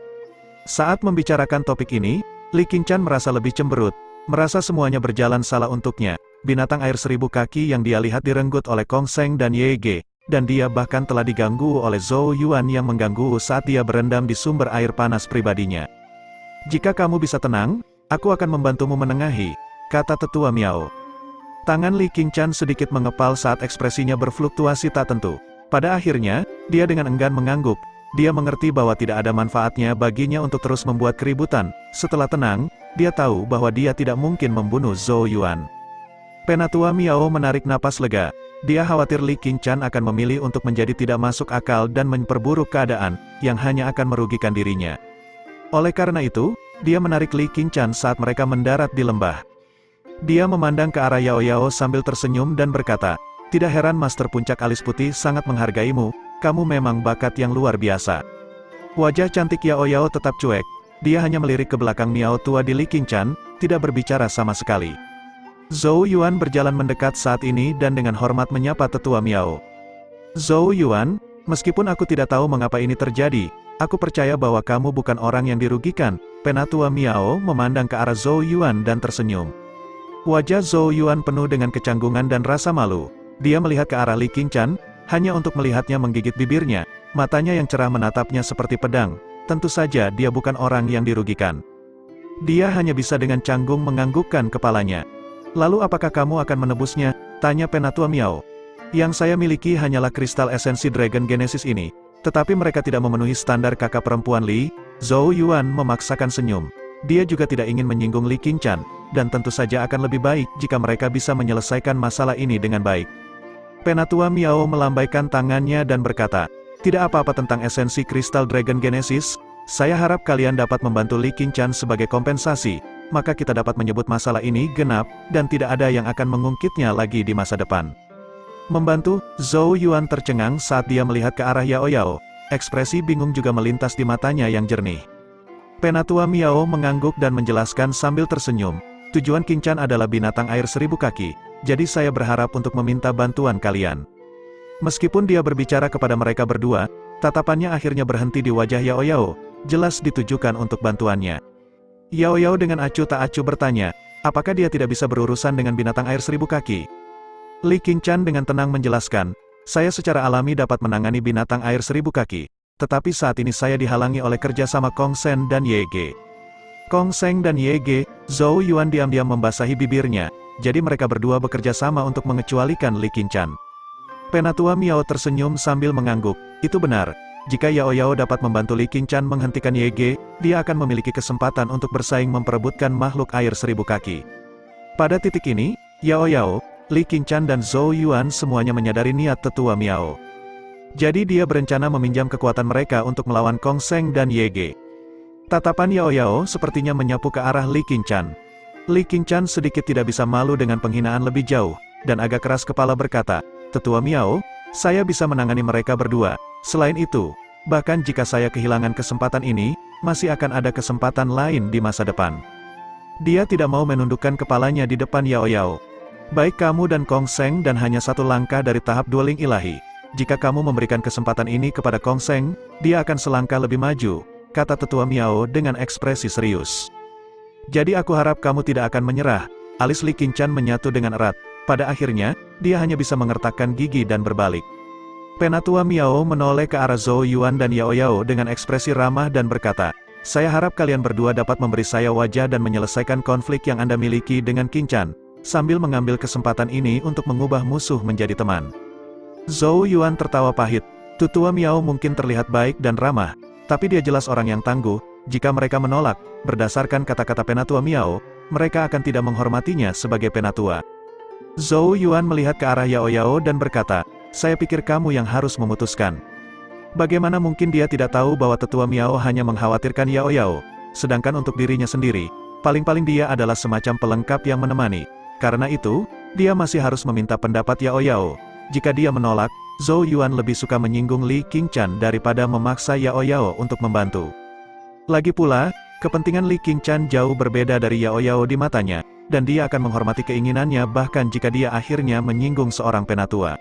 Saat membicarakan topik ini, Li Qingshan merasa lebih cemberut, merasa semuanya berjalan salah untuknya. Binatang air 1000 kaki yang dia lihat direnggut oleh Kong Sheng dan Ye, dan dia bahkan telah diganggu oleh Zhou Yuan yang mengganggu saat dia berendam di sumber air panas pribadinya. Jika kamu bisa tenang, aku akan membantumu menengahi, kata tetua Miao. Tangan Li Qingshan sedikit mengepal saat ekspresinya berfluktuasi tak tentu. Pada akhirnya, dia dengan enggan mengangguk. Dia mengerti bahwa tidak ada manfaatnya baginya untuk terus membuat keributan. Setelah tenang, dia tahu bahwa dia tidak mungkin membunuh Zhou Yuan. Penatua Miao menarik napas lega. Dia khawatir Li Qingshan akan memilih untuk menjadi tidak masuk akal dan memperburuk keadaan, yang hanya akan merugikan dirinya. Oleh karena itu, dia menarik Li Qingshan saat mereka mendarat di lembah. Dia memandang ke arah Yao Yao sambil tersenyum dan berkata, tidak heran Master Puncak Alis Putih sangat menghargaimu, kamu memang bakat yang luar biasa. Wajah cantik Yao Yao tetap cuek, dia hanya melirik ke belakang Miao tua di Li Qingshan, tidak berbicara sama sekali. Zhou Yuan berjalan mendekat saat ini dan dengan hormat menyapa tetua Miao. Zhou Yuan, meskipun aku tidak tahu mengapa ini terjadi, aku percaya bahwa kamu bukan orang yang dirugikan. Penatua Miao memandang ke arah Zhou Yuan dan tersenyum. Wajah Zhou Yuan penuh dengan kecanggungan dan rasa malu. Dia melihat ke arah Li Qingshan, hanya untuk melihatnya menggigit bibirnya, matanya yang cerah menatapnya seperti pedang. Tentu saja dia bukan orang yang dirugikan. Dia hanya bisa dengan canggung menganggukkan kepalanya. Lalu apakah kamu akan menebusnya? Tanya Penatua Miao. Yang saya miliki hanyalah kristal esensi Dragon Genesis ini. Tetapi mereka tidak memenuhi standar kakak perempuan Li. Zhou Yuan memaksakan senyum. Dia juga tidak ingin menyinggung Li Qingshan, dan tentu saja akan lebih baik jika mereka bisa menyelesaikan masalah ini dengan baik. Penatua Miao melambaikan tangannya dan berkata, tidak apa-apa tentang esensi kristal Dragon Genesis, saya harap kalian dapat membantu Li Qingshan sebagai kompensasi, maka kita dapat menyebut masalah ini genap, dan tidak ada yang akan mengungkitnya lagi di masa depan. Membantu, Zhou Yuan tercengang saat dia melihat ke arah Yao Yao, ekspresi bingung juga melintas di matanya yang jernih. Penatua Miao mengangguk dan menjelaskan sambil tersenyum, tujuan Qingshan adalah binatang air 1000 kaki, jadi saya berharap untuk meminta bantuan kalian. Meskipun dia berbicara kepada mereka berdua, tatapannya akhirnya berhenti di wajah Yao Yao, jelas ditujukan untuk bantuannya. Yao Yao dengan acuh tak acuh bertanya, apakah dia tidak bisa berurusan dengan binatang air 1000 kaki? Li Qingshan dengan tenang menjelaskan, saya secara alami dapat menangani binatang air 1000 kaki, tetapi saat ini saya dihalangi oleh kerjasama Kong Sheng dan Ye. Kong Sheng dan Ye, Zhou Yuan diam-diam membasahi bibirnya, jadi mereka berdua bekerja sama untuk mengecualikan Li Qingshan. Penatua Miao tersenyum sambil mengangguk, itu benar. Jika Yao Yao dapat membantu Li Qingshan menghentikan Ye, dia akan memiliki kesempatan untuk bersaing memperebutkan makhluk air 1000 kaki. Pada titik ini, Yao Yao, Li Qingshan dan Zhou Yuan semuanya menyadari niat tetua Miao. Jadi dia berencana meminjam kekuatan mereka untuk melawan Kong Sheng dan Ye. Tatapan Yao Yao sepertinya menyapu ke arah Li Qingshan. Li Qingshan sedikit tidak bisa malu dengan penghinaan lebih jauh, dan agak keras kepala berkata, tetua Miao, saya bisa menangani mereka berdua. Selain itu, bahkan jika saya kehilangan kesempatan ini, masih akan ada kesempatan lain di masa depan. Dia tidak mau menundukkan kepalanya di depan Yao Yao. Baik kamu dan Kong Sheng dan hanya satu langkah dari tahap dueling ilahi. Jika kamu memberikan kesempatan ini kepada Kong Sheng, dia akan selangkah lebih maju, kata tetua Miao dengan ekspresi serius. Jadi aku harap kamu tidak akan menyerah. Alis Li Qingshan menyatu dengan erat. Pada akhirnya, dia hanya bisa mengertakkan gigi dan berbalik. Penatua Miao menoleh ke arah Zhou Yuan dan Yao Yao dengan ekspresi ramah dan berkata, saya harap kalian berdua dapat memberi saya wajah dan menyelesaikan konflik yang Anda miliki dengan Qingshan, sambil mengambil kesempatan ini untuk mengubah musuh menjadi teman. Zhou Yuan tertawa pahit, Tetua Miao mungkin terlihat baik dan ramah, tapi dia jelas orang yang tangguh. Jika mereka menolak, berdasarkan kata-kata Penatua Miao, mereka akan tidak menghormatinya sebagai penatua. Zhou Yuan melihat ke arah Yao Yao dan berkata, "Saya pikir kamu yang harus memutuskan." Bagaimana mungkin dia tidak tahu bahwa Tetua Miao hanya mengkhawatirkan Yao Yao, sedangkan untuk dirinya sendiri, paling-paling dia adalah semacam pelengkap yang menemani. Karena itu, dia masih harus meminta pendapat Yao Yao. Jika dia menolak, Zhou Yuan lebih suka menyinggung Li Qingchan daripada memaksa Yao Yao untuk membantu. Lagi pula, kepentingan Li Qingchan jauh berbeda dari Yao Yao di matanya, dan dia akan menghormati keinginannya bahkan jika dia akhirnya menyinggung seorang penatua.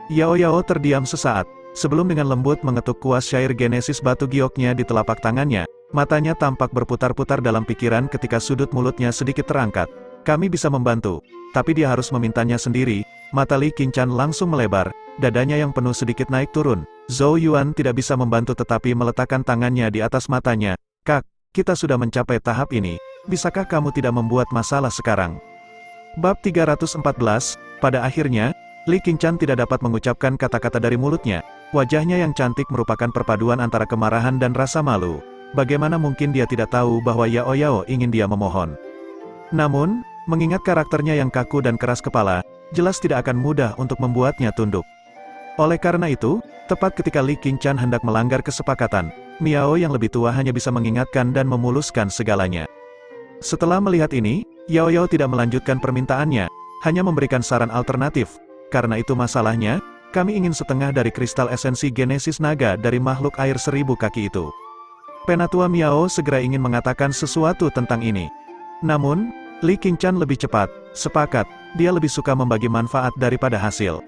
Yao Yao terdiam sesaat, sebelum dengan lembut mengetuk kuas syair Genesis batu gioknya di telapak tangannya. Matanya tampak berputar-putar dalam pikiran ketika sudut mulutnya sedikit terangkat. "Kami bisa membantu, tapi dia harus memintanya sendiri." Mata Li Qingchan langsung melebar, dadanya yang penuh sedikit naik turun. Zhou Yuan tidak bisa membantu tetapi meletakkan tangannya di atas matanya. "Kak, kita sudah mencapai tahap ini. Bisakah kamu tidak membuat masalah sekarang?" Bab 314, pada akhirnya, Li Qingchan tidak dapat mengucapkan kata-kata dari mulutnya. Wajahnya yang cantik merupakan perpaduan antara kemarahan dan rasa malu. Bagaimana mungkin dia tidak tahu bahwa Yao Yao ingin dia memohon? Namun, mengingat karakternya yang kaku dan keras kepala, jelas tidak akan mudah untuk membuatnya tunduk. Oleh karena itu, tepat ketika Li Qingchan hendak melanggar kesepakatan, Miao yang lebih tua hanya bisa mengingatkan dan memuluskan segalanya. Setelah melihat ini, Yao Yao tidak melanjutkan permintaannya, hanya memberikan saran alternatif. "Karena itu masalahnya, kami ingin setengah dari kristal esensi Genesis naga dari makhluk air 1000 kaki itu." Penatua Miao segera ingin mengatakan sesuatu tentang ini. Namun, Li Qingchan lebih cepat, sepakat, dia lebih suka membagi manfaat daripada hasil.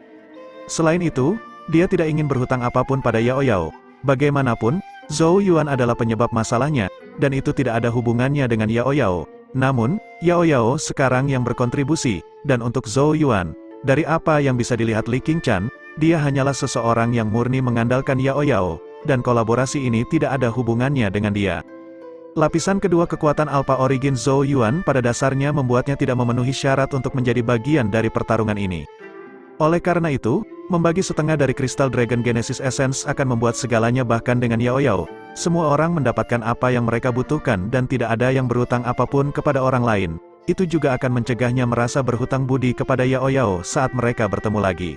Selain itu, dia tidak ingin berhutang apapun pada Yao Yao. Bagaimanapun, Zhou Yuan adalah penyebab masalahnya, dan itu tidak ada hubungannya dengan Yao Yao. Namun, Yao Yao sekarang yang berkontribusi, dan untuk Zhou Yuan, dari apa yang bisa dilihat Li Qingchan, dia hanyalah seseorang yang murni mengandalkan Yao Yao, dan kolaborasi ini tidak ada hubungannya dengan dia. Lapisan kedua kekuatan Alpha Origin Zhou Yuan pada dasarnya membuatnya tidak memenuhi syarat untuk menjadi bagian dari pertarungan ini. Oleh karena itu, membagi setengah dari kristal Dragon Genesis Essence akan membuat segalanya bahkan dengan Yao Yao. Semua orang mendapatkan apa yang mereka butuhkan dan tidak ada yang berhutang apapun kepada orang lain. Itu juga akan mencegahnya merasa berhutang budi kepada Yao Yao saat mereka bertemu lagi.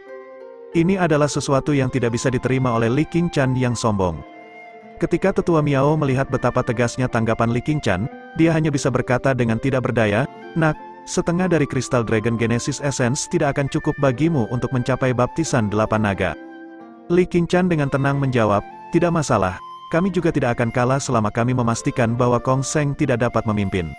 Ini adalah sesuatu yang tidak bisa diterima oleh Li Qingchan yang sombong. Ketika Tetua Miao melihat betapa tegasnya tanggapan Li Qingchan, dia hanya bisa berkata dengan tidak berdaya, "Nak, setengah dari kristal Dragon Genesis Essence tidak akan cukup bagimu untuk mencapai baptisan 8 naga." Li Qingchan dengan tenang menjawab, "Tidak masalah, kami juga tidak akan kalah selama kami memastikan bahwa Kong Seng tidak dapat memimpin."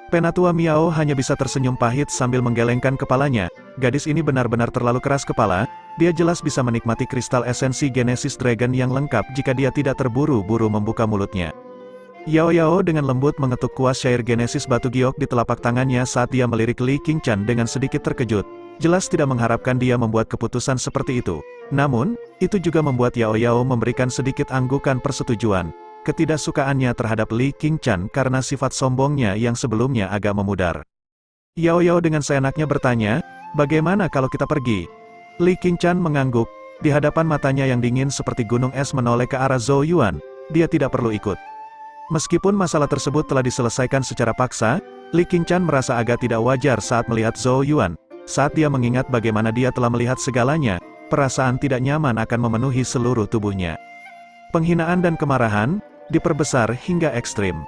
Penatua Miao hanya bisa tersenyum pahit sambil menggelengkan kepalanya. Gadis ini benar-benar terlalu keras kepala. Dia jelas bisa menikmati kristal esensi Genesis Dragon yang lengkap jika dia tidak terburu-buru membuka mulutnya. Yao Yao dengan lembut mengetuk kuas syair Genesis batu giok di telapak tangannya saat dia melirik Li Qingchan dengan sedikit terkejut. Jelas tidak mengharapkan dia membuat keputusan seperti itu. Namun, itu juga membuat Yao Yao memberikan sedikit anggukan persetujuan. Ketidaksukaannya terhadap Li Qingchan karena sifat sombongnya yang sebelumnya agak memudar. Yao Yao dengan seenaknya bertanya, "Bagaimana kalau kita pergi?" Li Qingchan mengangguk, di hadapan matanya yang dingin seperti gunung es menoleh ke arah Zhou Yuan, dia tidak perlu ikut. Meskipun masalah tersebut telah diselesaikan secara paksa, Li Qingchan merasa agak tidak wajar saat melihat Zhou Yuan. Saat dia mengingat bagaimana dia telah melihat segalanya, perasaan tidak nyaman akan memenuhi seluruh tubuhnya. Penghinaan dan kemarahan diperbesar hingga ekstrim.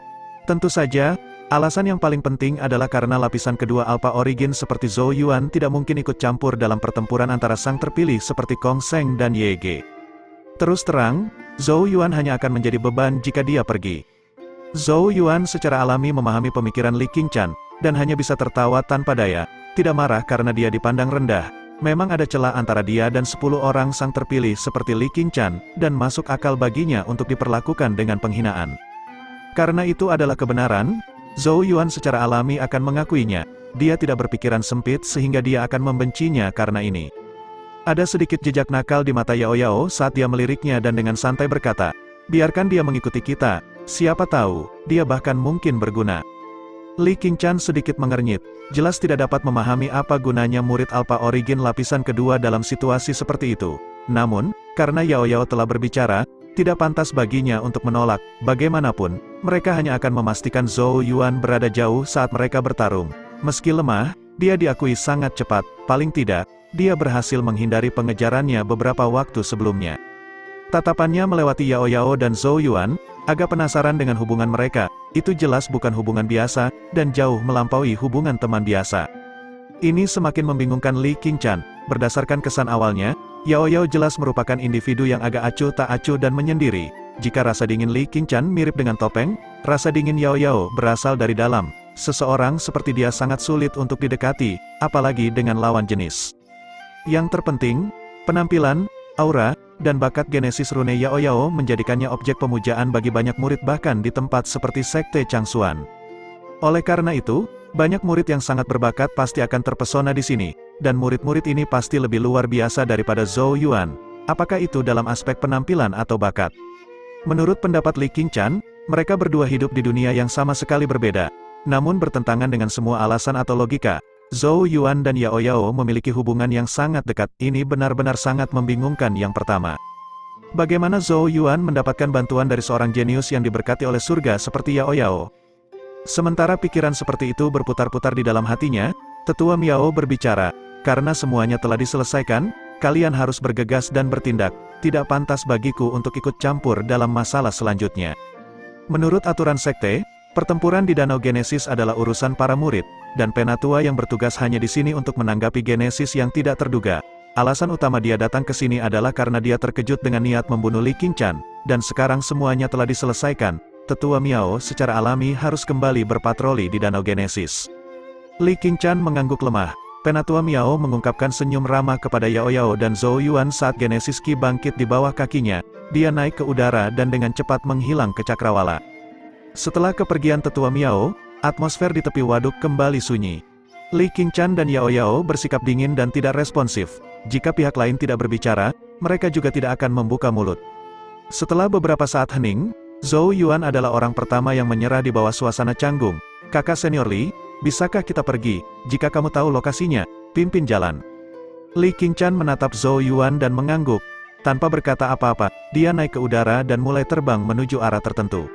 Tentu saja, alasan yang paling penting adalah karena lapisan kedua Alpha Origin seperti Zhou Yuan tidak mungkin ikut campur dalam pertempuran antara sang terpilih seperti Kong Seng dan Ye Ge. Terus terang, Zhou Yuan hanya akan menjadi beban jika dia pergi. Zhou Yuan secara alami memahami pemikiran Li Qingchan, dan hanya bisa tertawa tanpa daya, tidak marah karena dia dipandang rendah. Memang ada celah antara dia dan 10 orang sang terpilih seperti Li Qingchan, dan masuk akal baginya untuk diperlakukan dengan penghinaan. Karena itu adalah kebenaran, Zhou Yuan secara alami akan mengakuinya. Dia tidak berpikiran sempit sehingga dia akan membencinya karena ini. Ada sedikit jejak nakal di mata Yao Yao saat dia meliriknya dan dengan santai berkata, "Biarkan dia mengikuti kita, siapa tahu, dia bahkan mungkin berguna." Li Qingchan sedikit mengernyit, jelas tidak dapat memahami apa gunanya murid Alpha Origin lapisan kedua dalam situasi seperti itu. Namun, karena Yao Yao telah berbicara, tidak pantas baginya untuk menolak. Bagaimanapun, mereka hanya akan memastikan Zhou Yuan berada jauh saat mereka bertarung. Meski lemah, dia diakui sangat cepat, paling tidak, dia berhasil menghindari pengejarannya beberapa waktu sebelumnya. Tatapannya melewati Yao Yao dan Zhou Yuan, agak penasaran dengan hubungan mereka, itu jelas bukan hubungan biasa, dan jauh melampaui hubungan teman biasa. Ini semakin membingungkan Li Qingchan, berdasarkan kesan awalnya, Yao Yao jelas merupakan individu yang agak acuh tak acuh dan menyendiri. Jika rasa dingin Li Qingchan mirip dengan topeng, rasa dingin Yao Yao berasal dari dalam. Seseorang seperti dia sangat sulit untuk didekati, apalagi dengan lawan jenis. Yang terpenting, penampilan, aura, dan bakat genesis rune Yao Yao menjadikannya objek pemujaan bagi banyak murid bahkan di tempat seperti Sekte Changsuan. Oleh karena itu, banyak murid yang sangat berbakat pasti akan terpesona di sini, dan murid-murid ini pasti lebih luar biasa daripada Zhou Yuan. Apakah itu dalam aspek penampilan atau bakat? Menurut pendapat Li Qingchan, mereka berdua hidup di dunia yang sama sekali berbeda, namun bertentangan dengan semua alasan atau logika. Zhou Yuan dan Yao Yao memiliki hubungan yang sangat dekat, ini benar-benar sangat membingungkan. Yang pertama, bagaimana Zhou Yuan mendapatkan bantuan dari seorang jenius yang diberkati oleh surga seperti Yao Yao? Sementara pikiran seperti itu berputar-putar di dalam hatinya, tetua Miao berbicara, karena semuanya telah diselesaikan, kalian harus bergegas dan bertindak, tidak pantas bagiku untuk ikut campur dalam masalah selanjutnya. Menurut aturan sekte, pertempuran di Danau Genesis adalah urusan para murid, dan penatua yang bertugas hanya di sini untuk menanggapi Genesis yang tidak terduga. Alasan utama dia datang ke sini adalah karena dia terkejut dengan niat membunuh Li Qingchan, dan sekarang semuanya telah diselesaikan. Tetua Miao secara alami harus kembali berpatroli di Danau Genesis. Li Qingchan mengangguk lemah. Penatua Miao mengungkapkan senyum ramah kepada Yao Yao dan Zhou Yuan saat Genesis Ki bangkit di bawah kakinya. Dia naik ke udara dan dengan cepat menghilang ke cakrawala. Setelah kepergian Tetua Miao, atmosfer di tepi waduk kembali sunyi. Li Qingchan dan Yao Yao bersikap dingin dan tidak responsif. Jika pihak lain tidak berbicara, mereka juga tidak akan membuka mulut. Setelah beberapa saat hening, Zhou Yuan adalah orang pertama yang menyerah di bawah suasana canggung. Kakak senior Li, bisakah kita pergi? Jika kamu tahu lokasinya, pimpin jalan. Li Qingchan menatap Zhou Yuan dan mengangguk. Tanpa berkata apa-apa, dia naik ke udara dan mulai terbang menuju arah tertentu.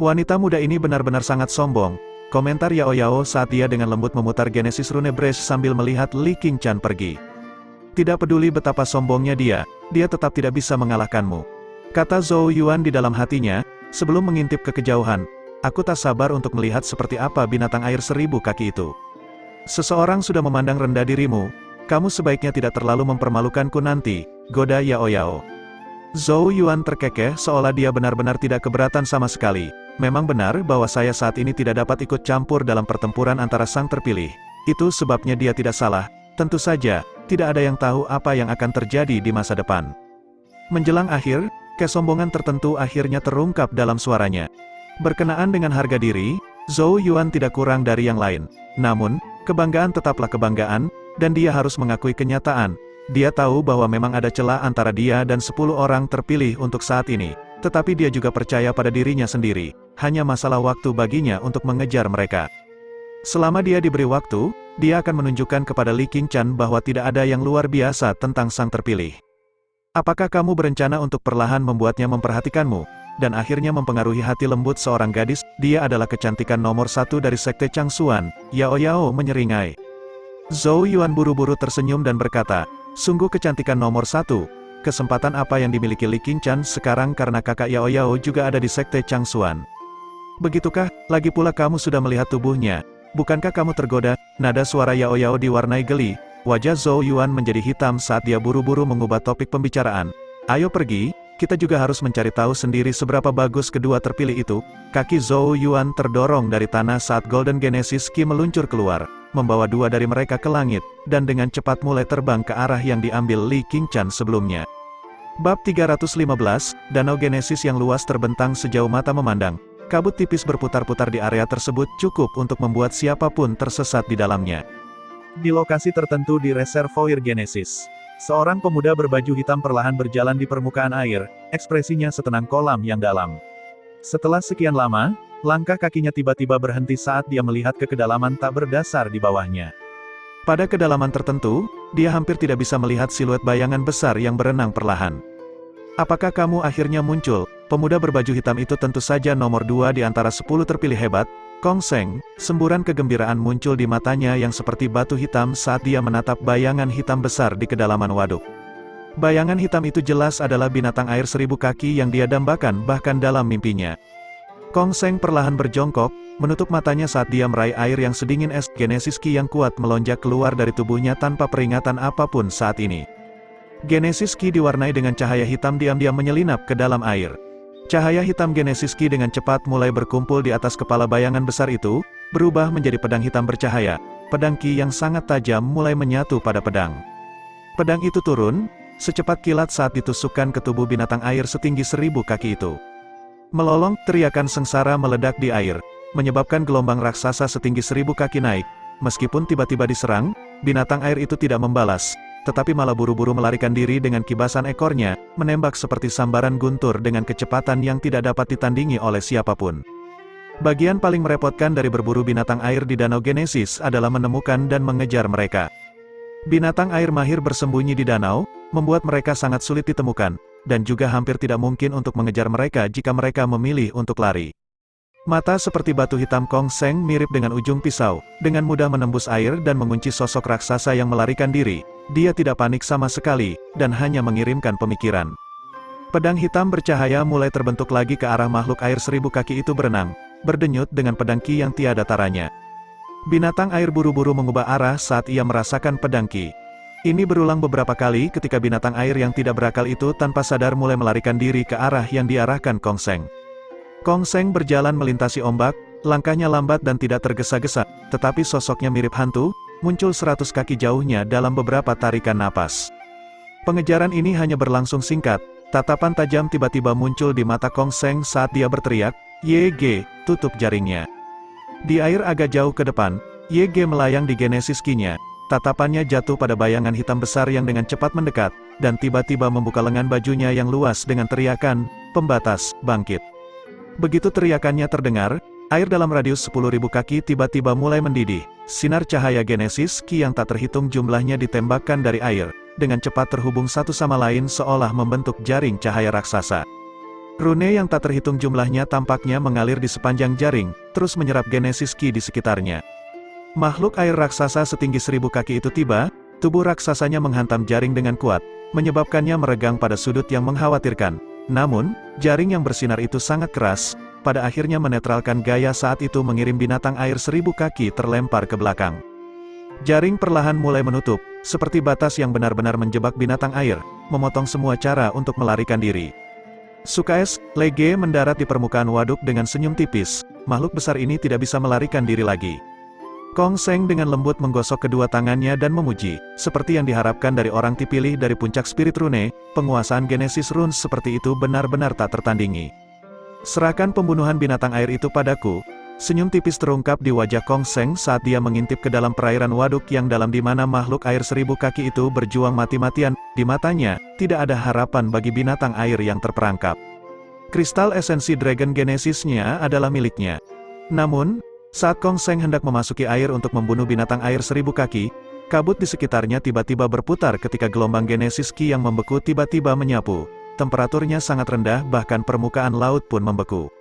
Wanita muda ini benar-benar sangat sombong, komentar Yao Yao saat dia dengan lembut memutar Genesis Rune Breath sambil melihat Li Qingchan pergi. Tidak peduli betapa sombongnya dia tetap tidak bisa mengalahkanmu. Kata Zhou Yuan di dalam hatinya, sebelum mengintip ke kejauhan, aku tak sabar untuk melihat seperti apa binatang air 1000 kaki itu. Seseorang sudah memandang rendah dirimu, kamu sebaiknya tidak terlalu mempermalukanku nanti, goda Yao Yao. Zhou Yuan terkekeh seolah dia benar-benar tidak keberatan sama sekali. Memang benar bahwa saya saat ini tidak dapat ikut campur dalam pertempuran antara sang terpilih. Itu sebabnya dia tidak salah, tentu saja, tidak ada yang tahu apa yang akan terjadi di masa depan. Menjelang akhir, kesombongan tertentu akhirnya terungkap dalam suaranya. Berkenaan dengan harga diri, Zhou Yuan tidak kurang dari yang lain. Namun, kebanggaan tetaplah kebanggaan, dan dia harus mengakui kenyataan. Dia tahu bahwa memang ada celah antara dia dan 10 orang terpilih untuk saat ini. Tetapi dia juga percaya pada dirinya sendiri. Hanya masalah waktu baginya untuk mengejar mereka. Selama dia diberi waktu, dia akan menunjukkan kepada Li Qingchan bahwa tidak ada yang luar biasa tentang sang terpilih. Apakah kamu berencana untuk perlahan membuatnya memperhatikanmu, dan akhirnya mempengaruhi hati lembut seorang gadis? Dia adalah kecantikan nomor 1 dari Sekte Changsuan. Yao Yao menyeringai. Zhou Yuan buru-buru tersenyum dan berkata, sungguh kecantikan nomor 1. Kesempatan apa yang dimiliki Li Qingchan sekarang karena kakak Yao Yao juga ada di Sekte Changsuan. Begitukah? Lagi pula kamu sudah melihat tubuhnya. Bukankah kamu tergoda? Nada suara Yao Yao diwarnai geli. Wajah Zhou Yuan menjadi hitam saat dia buru-buru mengubah topik pembicaraan. Ayo pergi, kita juga harus mencari tahu sendiri seberapa bagus kedua terpilih itu. Kaki Zhou Yuan terdorong dari tanah saat Golden Genesis Ki meluncur keluar, membawa 2 dari mereka ke langit, dan dengan cepat mulai terbang ke arah yang diambil Li Qingchan sebelumnya. Bab 315, Danau Genesis yang luas terbentang sejauh mata memandang. Kabut tipis berputar-putar di area tersebut cukup untuk membuat siapapun tersesat di dalamnya. Di lokasi tertentu di reservoir Genesis, seorang pemuda berbaju hitam perlahan berjalan di permukaan air, ekspresinya setenang kolam yang dalam. Setelah sekian lama, langkah kakinya tiba-tiba berhenti saat dia melihat ke kedalaman tak berdasar di bawahnya. Pada kedalaman tertentu, dia hampir tidak bisa melihat siluet bayangan besar yang berenang perlahan. Apakah kamu akhirnya muncul? Pemuda berbaju hitam itu tentu saja nomor 2 di antara 10 terpilih hebat. Kong Seng, semburan kegembiraan muncul di matanya yang seperti batu hitam saat dia menatap bayangan hitam besar di kedalaman waduk. Bayangan hitam itu jelas adalah binatang air 1000 kaki yang dia dambakan bahkan dalam mimpinya. Kong Seng perlahan berjongkok, menutup matanya saat dia meraih air yang sedingin es. Genesis Ki yang kuat melonjak keluar dari tubuhnya tanpa peringatan apapun saat ini. Genesis Ki diwarnai dengan cahaya hitam diam-diam menyelinap ke dalam air. Cahaya hitam Genesis Ki dengan cepat mulai berkumpul di atas kepala bayangan besar itu, berubah menjadi pedang hitam bercahaya. Pedang Ki yang sangat tajam mulai menyatu pada pedang. Pedang itu turun, secepat kilat saat ditusukkan ke tubuh binatang air setinggi 1000 kaki itu. Melolong, teriakan sengsara meledak di air, menyebabkan gelombang raksasa setinggi 1000 kaki naik. Meskipun tiba-tiba diserang, binatang air itu tidak membalas, tetapi malah buru-buru melarikan diri dengan kibasan ekornya, menembak seperti sambaran guntur dengan kecepatan yang tidak dapat ditandingi oleh siapapun. Bagian paling merepotkan dari berburu binatang air di Danau Genesis adalah menemukan dan mengejar mereka. Binatang air mahir bersembunyi di danau, membuat mereka sangat sulit ditemukan, dan juga hampir tidak mungkin untuk mengejar mereka jika mereka memilih untuk lari. Mata seperti batu hitam Kong Seng mirip dengan ujung pisau, dengan mudah menembus air dan mengunci sosok raksasa yang melarikan diri. Dia tidak panik sama sekali, dan hanya mengirimkan pemikiran. Pedang hitam bercahaya mulai terbentuk lagi ke arah makhluk air 1000 kaki itu berenang, berdenyut dengan pedang Ki yang tiada taranya. Binatang air buru-buru mengubah arah saat ia merasakan pedang Ki. Ini berulang beberapa kali ketika binatang air yang tidak berakal itu tanpa sadar mulai melarikan diri ke arah yang diarahkan Kong Seng. Kong Seng berjalan melintasi ombak, langkahnya lambat dan tidak tergesa-gesa, tetapi sosoknya mirip hantu, muncul 100 kaki jauhnya dalam beberapa tarikan napas. Pengejaran ini hanya berlangsung singkat, tatapan tajam tiba-tiba muncul di mata Kong Seng saat dia berteriak, "YG, tutup jaringnya." Di air agak jauh ke depan, YG melayang di Genesis Ki-nya, tatapannya jatuh pada bayangan hitam besar yang dengan cepat mendekat, dan tiba-tiba membuka lengan bajunya yang luas dengan teriakan, "Pembatas, bangkit." Begitu teriakannya terdengar, air dalam radius 10.000 kaki tiba-tiba mulai mendidih. Sinar cahaya Genesis Ki yang tak terhitung jumlahnya ditembakkan dari air, dengan cepat terhubung satu sama lain seolah membentuk jaring cahaya raksasa. Rune yang tak terhitung jumlahnya tampaknya mengalir di sepanjang jaring, terus menyerap Genesis Ki di sekitarnya. Makhluk air raksasa setinggi 1000 kaki itu tiba, tubuh raksasanya menghantam jaring dengan kuat, menyebabkannya meregang pada sudut yang mengkhawatirkan. Namun, jaring yang bersinar itu sangat keras, pada akhirnya menetralkan gaya saat itu mengirim binatang air 1000 kaki terlempar ke belakang. Jaring perlahan mulai menutup, seperti batas yang benar-benar menjebak binatang air, memotong semua cara untuk melarikan diri. Sukaes, Lege mendarat di permukaan waduk dengan senyum tipis, makhluk besar ini tidak bisa melarikan diri lagi. Kong Seng dengan lembut menggosok kedua tangannya dan memuji, seperti yang diharapkan dari orang terpilih dari puncak spirit rune, penguasaan Genesis Runes seperti itu benar-benar tak tertandingi. "Serahkan pembunuhan binatang air itu padaku." Senyum tipis terungkap di wajah Kong Seng saat dia mengintip ke dalam perairan waduk yang dalam di mana makhluk air 1000 kaki itu berjuang mati-matian. Di matanya, tidak ada harapan bagi binatang air yang terperangkap. Kristal esensi Dragon Genesis-nya adalah miliknya. Namun, saat Kong Seng hendak memasuki air untuk membunuh binatang air 1000 kaki, kabut di sekitarnya tiba-tiba berputar ketika gelombang Genesis Ki yang membeku tiba-tiba menyapu. Temperaturnya sangat rendah bahkan permukaan laut pun membeku.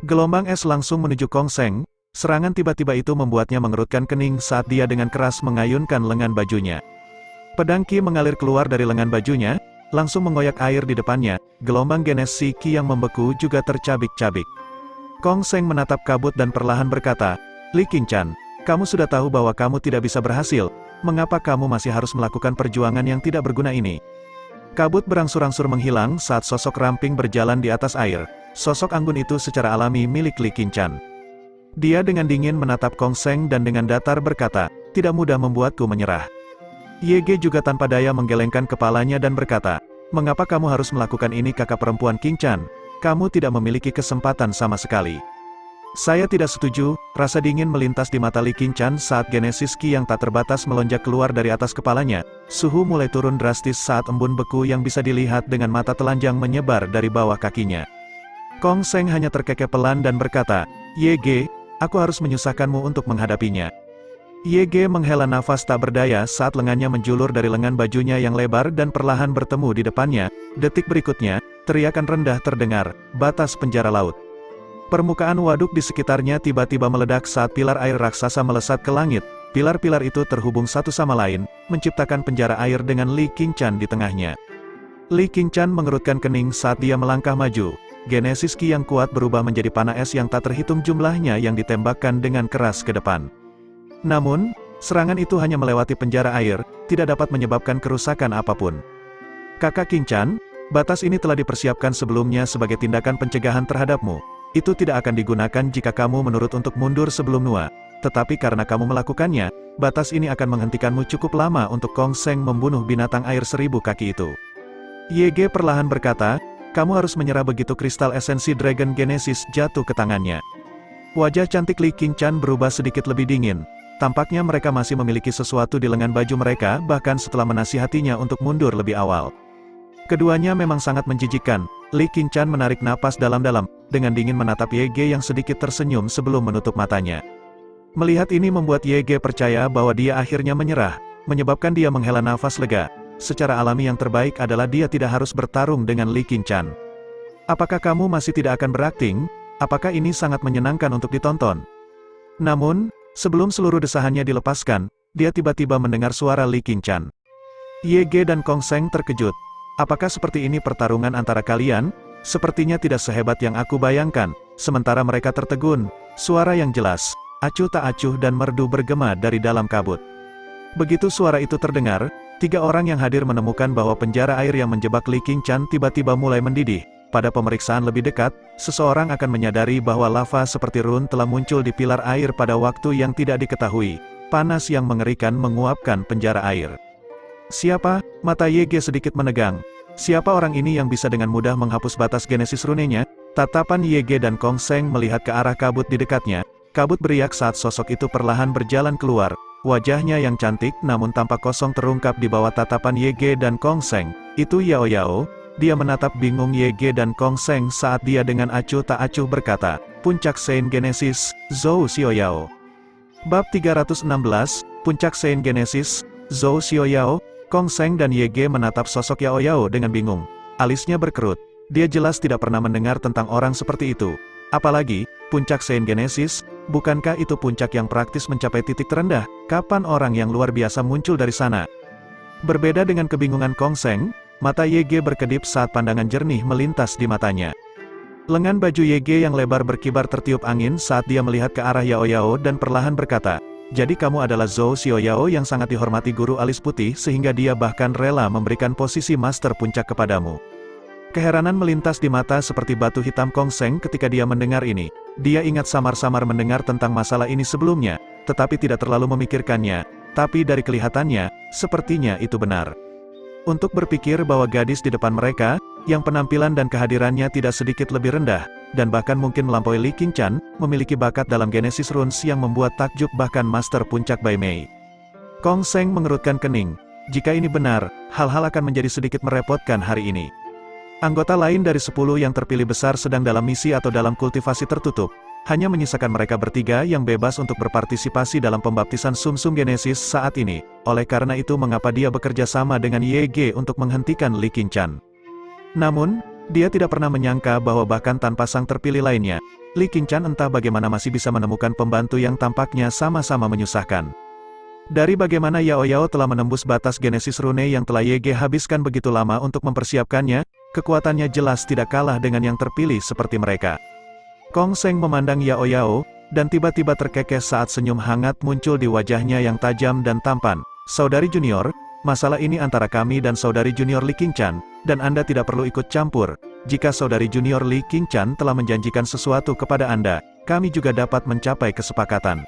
Gelombang es langsung menuju Kong Seng, serangan tiba-tiba itu membuatnya mengerutkan kening saat dia dengan keras mengayunkan lengan bajunya. Pedang Ki mengalir keluar dari lengan bajunya, langsung mengoyak air di depannya, gelombang Genesis Ki yang membeku juga tercabik-cabik. Kong Seng menatap kabut dan perlahan berkata, "Li Qingshan, kamu sudah tahu bahwa kamu tidak bisa berhasil, mengapa kamu masih harus melakukan perjuangan yang tidak berguna ini?" Kabut berangsur-angsur menghilang saat sosok ramping berjalan di atas air. Sosok anggun itu secara alami milik Li Qingshan. Dia dengan dingin menatap Kong Seng dan dengan datar berkata, "Tidak mudah membuatku menyerah." YG juga tanpa daya menggelengkan kepalanya dan berkata, "Mengapa kamu harus melakukan ini kakak perempuan Qingshan? Kamu tidak memiliki kesempatan sama sekali." "Saya tidak setuju." Rasa dingin melintas di mata Li Qingshan saat Genesis Ki yang tak terbatas melonjak keluar dari atas kepalanya. Suhu mulai turun drastis saat embun beku yang bisa dilihat dengan mata telanjang menyebar dari bawah kakinya. Kong Seng hanya terkekeh pelan dan berkata, "YG, aku harus menyusahkanmu untuk menghadapinya." YG menghela nafas tak berdaya saat lengannya menjulur dari lengan bajunya yang lebar dan perlahan bertemu di depannya. Detik berikutnya, teriakan rendah terdengar, batas penjara laut. Permukaan waduk di sekitarnya tiba-tiba meledak saat pilar air raksasa melesat ke langit. Pilar-pilar itu terhubung satu sama lain, menciptakan penjara air dengan Li Qingshan di tengahnya. Li Qingshan mengerutkan kening saat dia melangkah maju. Genesis Ki yang kuat berubah menjadi panah es yang tak terhitung jumlahnya yang ditembakkan dengan keras ke depan. Namun, serangan itu hanya melewati penjara air, tidak dapat menyebabkan kerusakan apapun. Kakak Qingshan, batas ini telah dipersiapkan sebelumnya sebagai tindakan pencegahan terhadapmu. Itu tidak akan digunakan jika kamu menurut untuk mundur sebelum Nua. Tetapi karena kamu melakukannya, batas ini akan menghentikanmu cukup lama untuk Kong Seng membunuh binatang air 1000 kaki itu. YG perlahan berkata, kamu harus menyerah begitu kristal esensi Dragon Genesis jatuh ke tangannya. Wajah cantik Li Qingshan berubah sedikit lebih dingin. Tampaknya mereka masih memiliki sesuatu di lengan baju mereka bahkan setelah menasihatinya untuk mundur lebih awal. Keduanya memang sangat menjijikkan. Li Qingshan menarik napas dalam-dalam, dengan dingin menatap YG yang sedikit tersenyum sebelum menutup matanya. Melihat ini membuat YG percaya bahwa dia akhirnya menyerah, menyebabkan dia menghela nafas lega. Secara alami yang terbaik adalah dia tidak harus bertarung dengan Li Qingshan. Apakah kamu masih tidak akan berakting? Apakah ini sangat menyenangkan untuk ditonton? Namun, sebelum seluruh desahannya dilepaskan, dia tiba-tiba mendengar suara Li Qingshan. YG dan Kong Seng terkejut. Apakah seperti ini pertarungan antara kalian? Sepertinya tidak sehebat yang aku bayangkan. Sementara mereka tertegun, suara yang jelas, acuh tak acuh dan merdu bergema dari dalam kabut. Begitu suara itu terdengar, 3 orang yang hadir menemukan bahwa penjara air yang menjebak Li Qingshan tiba-tiba mulai mendidih. Pada pemeriksaan lebih dekat, seseorang akan menyadari bahwa lava seperti Rune telah muncul di pilar air pada waktu yang tidak diketahui. Panas yang mengerikan menguapkan penjara air. Siapa? Mata YG sedikit menegang. Siapa orang ini yang bisa dengan mudah menghapus batas Genesis Rune-nya? Tatapan YG dan Kong Seng melihat ke arah kabut di dekatnya. Kabut beriak saat sosok itu perlahan berjalan keluar. Wajahnya yang cantik namun tampak kosong terungkap di bawah tatapan YG dan Kong Seng. Itu Yao Yao. Dia menatap bingung YG dan Kong Seng saat dia dengan acuh tak acuh berkata, Puncak Saint Genesis, Zhou Xiaoyao. Bab 316, Puncak Saint Genesis, Zhou Xiaoyao. Kong Seng dan YG menatap sosok Yao Yao dengan bingung. Alisnya berkerut. Dia jelas tidak pernah mendengar tentang orang seperti itu. Apalagi, Puncak Saint Genesis, bukankah itu puncak yang praktis mencapai titik terendah? Kapan orang yang luar biasa muncul dari sana? Berbeda dengan kebingungan Kong Seng, mata YG berkedip saat pandangan jernih melintas di matanya. Lengan baju YG yang lebar berkibar tertiup angin saat dia melihat ke arah Yao Yao dan perlahan berkata, jadi kamu adalah Zhou Xiaoyao yang sangat dihormati guru alis putih sehingga dia bahkan rela memberikan posisi master puncak kepadamu. Keheranan melintas di mata seperti batu hitam Kong Seng ketika dia mendengar ini. Dia ingat samar-samar mendengar tentang masalah ini sebelumnya, tetapi tidak terlalu memikirkannya. Tapi dari kelihatannya, sepertinya itu benar. Untuk berpikir bahwa gadis di depan mereka, yang penampilan dan kehadirannya tidak sedikit lebih rendah, dan bahkan mungkin melampaui Li Qingshan, memiliki bakat dalam Genesis Runes yang membuat takjub bahkan Master Puncak Bai Mei. Kong Seng mengerutkan kening. Jika ini benar, hal-hal akan menjadi sedikit merepotkan hari ini. Anggota lain dari 10 yang terpilih besar sedang dalam misi atau dalam kultivasi tertutup. Hanya menyisakan mereka bertiga yang bebas untuk berpartisipasi dalam pembaptisan Sumsum Genesis saat ini. Oleh karena itu mengapa dia bekerja sama dengan YG untuk menghentikan Li Qingshan. Namun, dia tidak pernah menyangka bahwa bahkan tanpa sang terpilih lainnya, Li Qingshan entah bagaimana masih bisa menemukan pembantu yang tampaknya sama-sama menyusahkan. Dari bagaimana Yao Yao telah menembus batas Genesis Rune yang telah YG habiskan begitu lama untuk mempersiapkannya, kekuatannya jelas tidak kalah dengan yang terpilih seperti mereka. Kong Seng memandang Yao Yao, dan tiba-tiba terkekeh saat senyum hangat muncul di wajahnya yang tajam dan tampan. Saudari junior, masalah ini antara kami dan saudari junior Li Qingshan, dan Anda tidak perlu ikut campur. Jika saudari junior Li Qingshan telah menjanjikan sesuatu kepada Anda, kami juga dapat mencapai kesepakatan.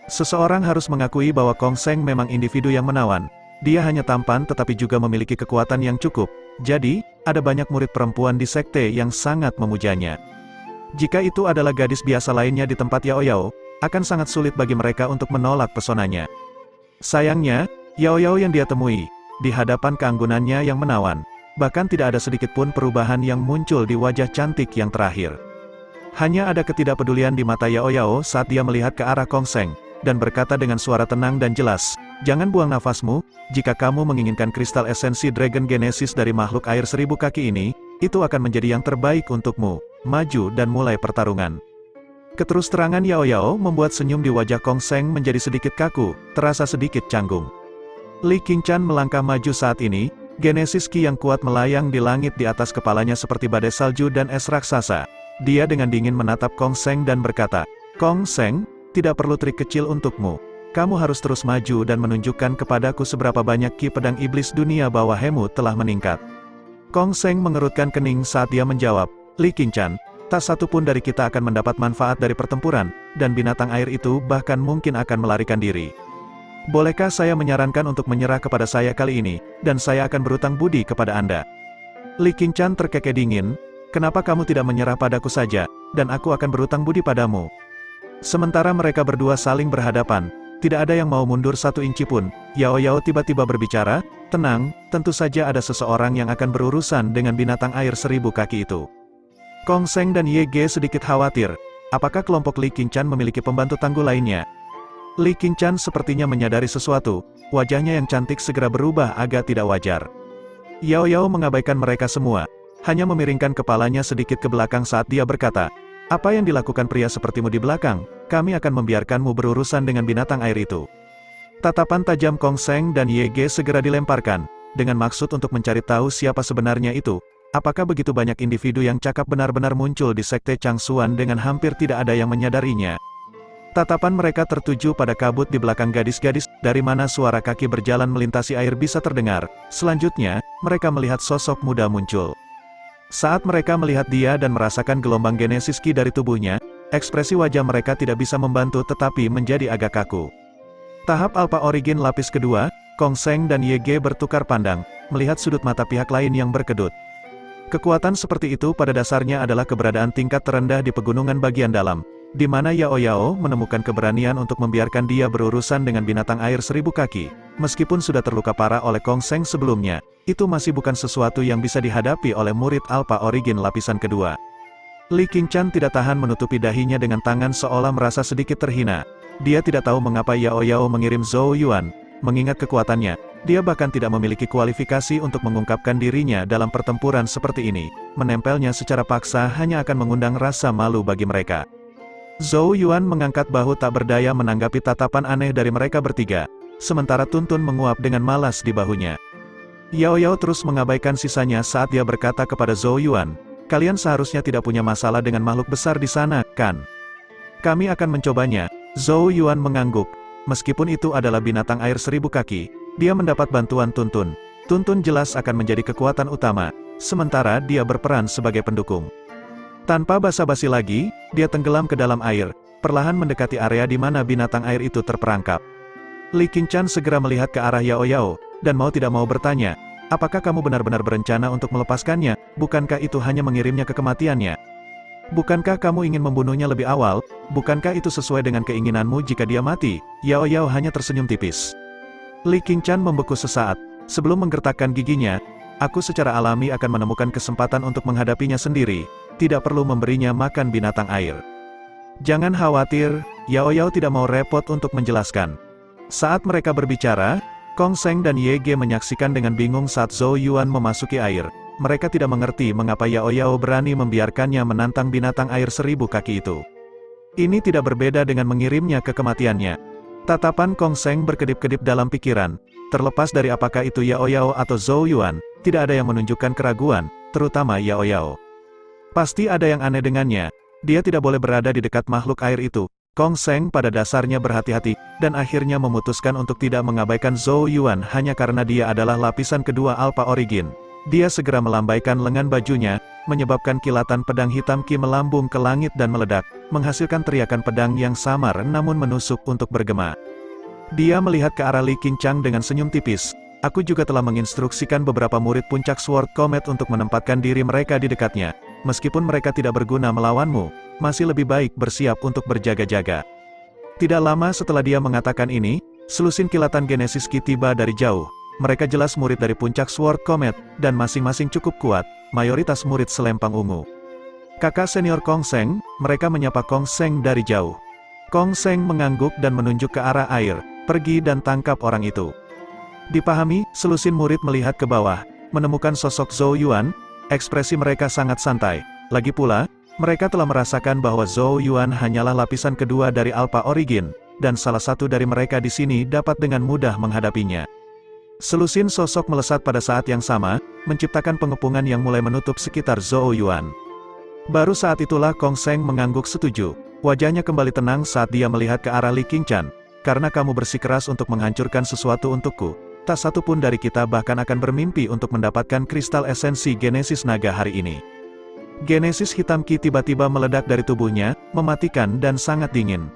Seseorang harus mengakui bahwa Kong Seng memang individu yang menawan. Dia hanya tampan tetapi juga memiliki kekuatan yang cukup. Jadi, ada banyak murid perempuan di sekte yang sangat memujanya. Jika itu adalah gadis biasa lainnya di tempat Yao Yao, akan sangat sulit bagi mereka untuk menolak pesonanya. Sayangnya, Yao Yao yang dia temui, di hadapan keanggunannya yang menawan, bahkan tidak ada sedikit pun perubahan yang muncul di wajah cantik yang terakhir. Hanya ada ketidakpedulian di mata Yao Yao saat dia melihat ke arah Kong Seng. dan berkata dengan suara tenang dan jelas, "Jangan buang nafasmu, jika kamu menginginkan kristal esensi Dragon Genesis dari makhluk air 1000 kaki ini, itu akan menjadi yang terbaik untukmu. Maju dan mulai pertarungan." Keterus terangan Yao Yao membuat senyum di wajah Kong Seng menjadi sedikit kaku, terasa sedikit canggung. Li Qingshan melangkah maju saat ini, Genesis Ki yang kuat melayang di langit di atas kepalanya seperti badai salju dan es raksasa. Dia dengan dingin menatap Kong Seng dan berkata, "Kong Seng, tidak perlu trik kecil untukmu. Kamu harus terus maju dan menunjukkan kepadaku seberapa banyak ki pedang iblis dunia bawahmu telah meningkat." Kong Seng mengerutkan kening saat dia menjawab, "Li Qingshan, tak satu pun dari kita akan mendapat manfaat dari pertempuran, dan binatang air itu bahkan mungkin akan melarikan diri. Bolehkah saya menyarankan untuk menyerah kepada saya kali ini, dan saya akan berutang budi kepada Anda?" Li Qingshan terkekeh dingin, "Kenapa kamu tidak menyerah padaku saja, dan aku akan berutang budi padamu?" Sementara mereka berdua saling berhadapan, tidak ada yang mau mundur 1 inci pun. Yao Yao tiba-tiba berbicara, "Tenang, tentu saja ada seseorang yang akan berurusan dengan binatang air 1000 kaki itu." Kong Seng dan Ye Ge sedikit khawatir, apakah kelompok Li Qingshan memiliki pembantu tangguh lainnya? Li Qingshan sepertinya menyadari sesuatu, wajahnya yang cantik segera berubah agak tidak wajar. Yao Yao mengabaikan mereka semua, hanya memiringkan kepalanya sedikit ke belakang saat dia berkata, "Apa yang dilakukan pria sepertimu di belakang? Kami akan membiarkanmu berurusan dengan binatang air itu." Tatapan tajam Kong Seng dan Ye Ge segera dilemparkan, dengan maksud untuk mencari tahu siapa sebenarnya itu. Apakah begitu banyak individu yang cakap benar-benar muncul di sekte Changsuan dengan hampir tidak ada yang menyadarinya? Tatapan mereka tertuju pada kabut di belakang gadis-gadis, dari mana suara kaki berjalan melintasi air bisa terdengar. Selanjutnya, mereka melihat sosok muda muncul. Saat mereka melihat dia dan merasakan gelombang Genesis Ki dari tubuhnya, ekspresi wajah mereka tidak bisa membantu tetapi menjadi agak kaku. Tahap Alpha Origin lapis kedua, Kong Seng dan Ye Ge bertukar pandang, melihat sudut mata pihak lain yang berkedut. Kekuatan seperti itu pada dasarnya adalah keberadaan tingkat terendah di pegunungan bagian dalam, di mana Yao Yao menemukan keberanian untuk membiarkan dia berurusan dengan binatang air 1000 kaki. Meskipun sudah terluka parah oleh Kong Seng sebelumnya, itu masih bukan sesuatu yang bisa dihadapi oleh murid Alpha Origin lapisan kedua. Li Qingshan tidak tahan menutupi dahinya dengan tangan seolah merasa sedikit terhina. Dia tidak tahu mengapa Yao Yao mengirim Zhou Yuan. Mengingat kekuatannya, dia bahkan tidak memiliki kualifikasi untuk mengungkapkan dirinya dalam pertempuran seperti ini. Menempelnya secara paksa hanya akan mengundang rasa malu bagi mereka. Zhou Yuan mengangkat bahu tak berdaya menanggapi tatapan aneh dari mereka bertiga, sementara Tuntun menguap dengan malas di bahunya. Yao Yao terus mengabaikan sisanya saat dia berkata kepada Zhou Yuan, "Kalian seharusnya tidak punya masalah dengan makhluk besar di sana, kan? Kami akan mencobanya." Zhou Yuan mengangguk. Meskipun itu adalah binatang air 1000 kaki, dia mendapat bantuan Tuntun. Tuntun jelas akan menjadi kekuatan utama, sementara dia berperan sebagai pendukung. Tanpa basa-basi lagi, dia tenggelam ke dalam air, perlahan mendekati area di mana binatang air itu terperangkap. Li Qingshan segera melihat ke arah Yao Yao, dan mau tidak mau bertanya, "Apakah kamu benar-benar berencana untuk melepaskannya? Bukankah itu hanya mengirimnya ke kematiannya? Bukankah kamu ingin membunuhnya lebih awal? Bukankah itu sesuai dengan keinginanmu jika dia mati?" Yao Yao hanya tersenyum tipis. Li Qingshan membeku sesaat, sebelum menggertakkan giginya, "Aku secara alami akan menemukan kesempatan untuk menghadapinya sendiri. Tidak perlu memberinya makan binatang air." "Jangan khawatir," Yao Yao tidak mau repot untuk menjelaskan. Saat mereka berbicara, Kong Seng dan Ye Ge menyaksikan dengan bingung saat Zhou Yuan memasuki air. Mereka tidak mengerti mengapa Yao Yao berani membiarkannya menantang binatang air 1000 kaki itu. Ini tidak berbeda dengan mengirimnya ke kematiannya. Tatapan Kong Seng berkedip-kedip dalam pikiran. Terlepas dari apakah itu Yao Yao atau Zhou Yuan, tidak ada yang menunjukkan keraguan, terutama Yao Yao. Pasti ada yang aneh dengannya. Dia tidak boleh berada di dekat makhluk air itu. Kong Seng pada dasarnya berhati-hati, dan akhirnya memutuskan untuk tidak mengabaikan Zhou Yuan hanya karena dia adalah lapisan kedua Alpha Origin. Dia segera melambaikan lengan bajunya, menyebabkan kilatan pedang hitam Ki melambung ke langit dan meledak, menghasilkan teriakan pedang yang samar namun menusuk untuk bergema. Dia melihat ke arah Li Qingshan dengan senyum tipis. "Aku juga telah menginstruksikan beberapa murid puncak Sword Comet untuk menempatkan diri mereka di dekatnya. Meskipun mereka tidak berguna melawanmu, masih lebih baik bersiap untuk berjaga-jaga." Tidak lama setelah dia mengatakan ini, selusin kilatan Genesis Ki tiba dari jauh. Mereka jelas murid dari puncak Sword Comet, dan masing-masing cukup kuat, mayoritas murid selempang ungu. "Kakak senior Kong Seng," mereka menyapa Kong Seng dari jauh. Kong Seng mengangguk dan menunjuk ke arah air, pergi dan tangkap orang itu. Dipahami, selusin murid melihat ke bawah, menemukan sosok Zhou Yuan, ekspresi mereka sangat santai. Lagi pula, mereka telah merasakan bahwa Zhou Yuan hanyalah lapisan kedua dari Alpha Origin, dan salah satu dari mereka di sini dapat dengan mudah menghadapinya. Selusin sosok melesat pada saat yang sama, menciptakan pengepungan yang mulai menutup sekitar Zhou Yuan. Baru saat itulah Kong Seng mengangguk setuju. Wajahnya kembali tenang saat dia melihat ke arah Li Qingchen. Karena kamu bersikeras untuk menghancurkan sesuatu untukku, tak satu pun dari kita bahkan akan bermimpi untuk mendapatkan kristal esensi Genesis Naga hari ini. Genesis hitam Qi tiba-tiba meledak dari tubuhnya, mematikan dan sangat dingin.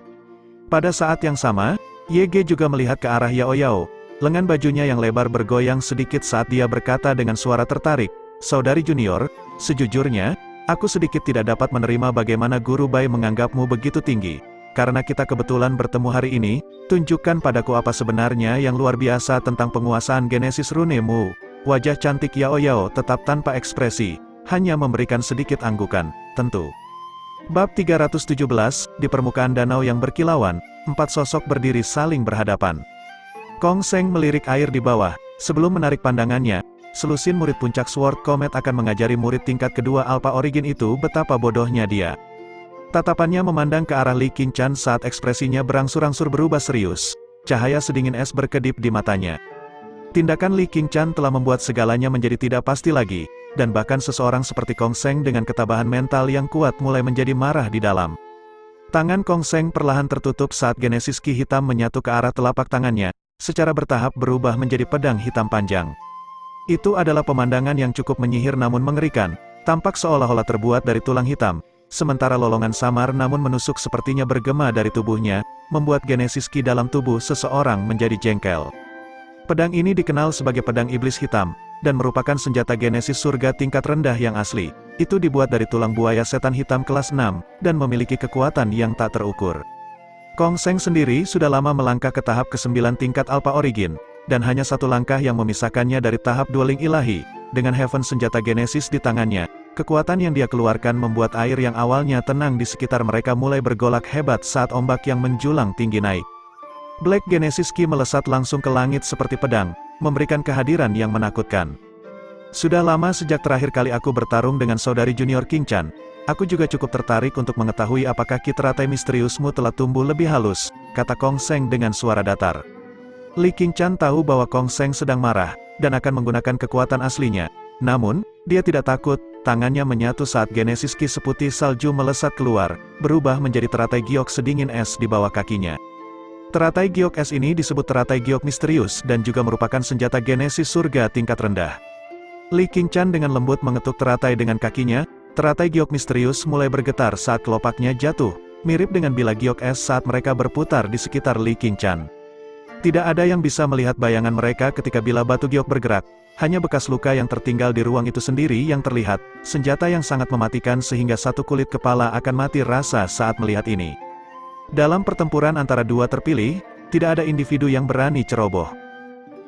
Pada saat yang sama, Ye Ge juga melihat ke arah Yao Yao. Lengan bajunya yang lebar bergoyang sedikit saat dia berkata dengan suara tertarik, "Saudari junior, sejujurnya, aku sedikit tidak dapat menerima bagaimana Guru Bai menganggapmu begitu tinggi. Karena kita kebetulan bertemu hari ini, tunjukkan padaku apa sebenarnya yang luar biasa tentang penguasaan Genesis Rune-mu." Wajah cantik Yao Yao tetap tanpa ekspresi, hanya memberikan sedikit anggukan, tentu. Bab 317, di permukaan danau yang berkilauan, 4 sosok berdiri saling berhadapan. Kong Seng melirik air di bawah, sebelum menarik pandangannya, selusin murid puncak Sword Comet akan mengajari murid tingkat kedua Alpha Origin itu betapa bodohnya dia. Tatapannya memandang ke arah Li Qingchen saat ekspresinya berangsur-angsur berubah serius. Cahaya sedingin es berkedip di matanya. Tindakan Li Qingchen telah membuat segalanya menjadi tidak pasti lagi, dan bahkan seseorang seperti Kong Seng dengan ketabahan mental yang kuat mulai menjadi marah di dalam. Tangan Kong Seng perlahan tertutup saat Genesis Qi hitam menyatu ke arah telapak tangannya, secara bertahap berubah menjadi pedang hitam panjang. Itu adalah pemandangan yang cukup menyihir namun mengerikan, tampak seolah-olah terbuat dari tulang hitam, sementara lolongan samar namun menusuk sepertinya bergema dari tubuhnya, membuat Genesis Qi dalam tubuh seseorang menjadi jengkel. Pedang ini dikenal sebagai pedang iblis hitam, dan merupakan senjata Genesis surga tingkat rendah yang asli. Itu dibuat dari tulang buaya setan hitam kelas 6, dan memiliki kekuatan yang tak terukur. Kong Seng sendiri sudah lama melangkah ke tahap ke-9 tingkat Alpha Origin, dan hanya satu langkah yang memisahkannya dari tahap dueling ilahi. Dengan Heaven senjata Genesis di tangannya, kekuatan yang dia keluarkan membuat air yang awalnya tenang di sekitar mereka mulai bergolak hebat saat ombak yang menjulang tinggi naik. Black Genesis Qi melesat langsung ke langit seperti pedang, memberikan kehadiran yang menakutkan. Sudah lama sejak terakhir kali aku bertarung dengan saudari junior Qingchen. Aku juga cukup tertarik untuk mengetahui apakah Qi teratai misteriusmu telah tumbuh lebih halus, kata Kong Seng dengan suara datar. Li Qingchen tahu bahwa Kong Seng sedang marah, dan akan menggunakan kekuatan aslinya. Namun, dia tidak takut, tangannya menyatu saat Genesis Qi seputih salju melesat keluar, berubah menjadi teratai giok sedingin es di bawah kakinya. Teratai giok es ini disebut teratai giok misterius dan juga merupakan senjata Genesis surga tingkat rendah. Li Qingchen dengan lembut mengetuk teratai dengan kakinya. Teratai giok misterius mulai bergetar saat kelopaknya jatuh, mirip dengan bilah giok es saat mereka berputar di sekitar Li Qingchen. Tidak ada yang bisa melihat bayangan mereka ketika bilah batu giok bergerak, hanya bekas luka yang tertinggal di ruang itu sendiri yang terlihat, senjata yang sangat mematikan sehingga satu kulit kepala akan mati rasa saat melihat ini. Dalam pertempuran antara dua terpilih, tidak ada individu yang berani ceroboh.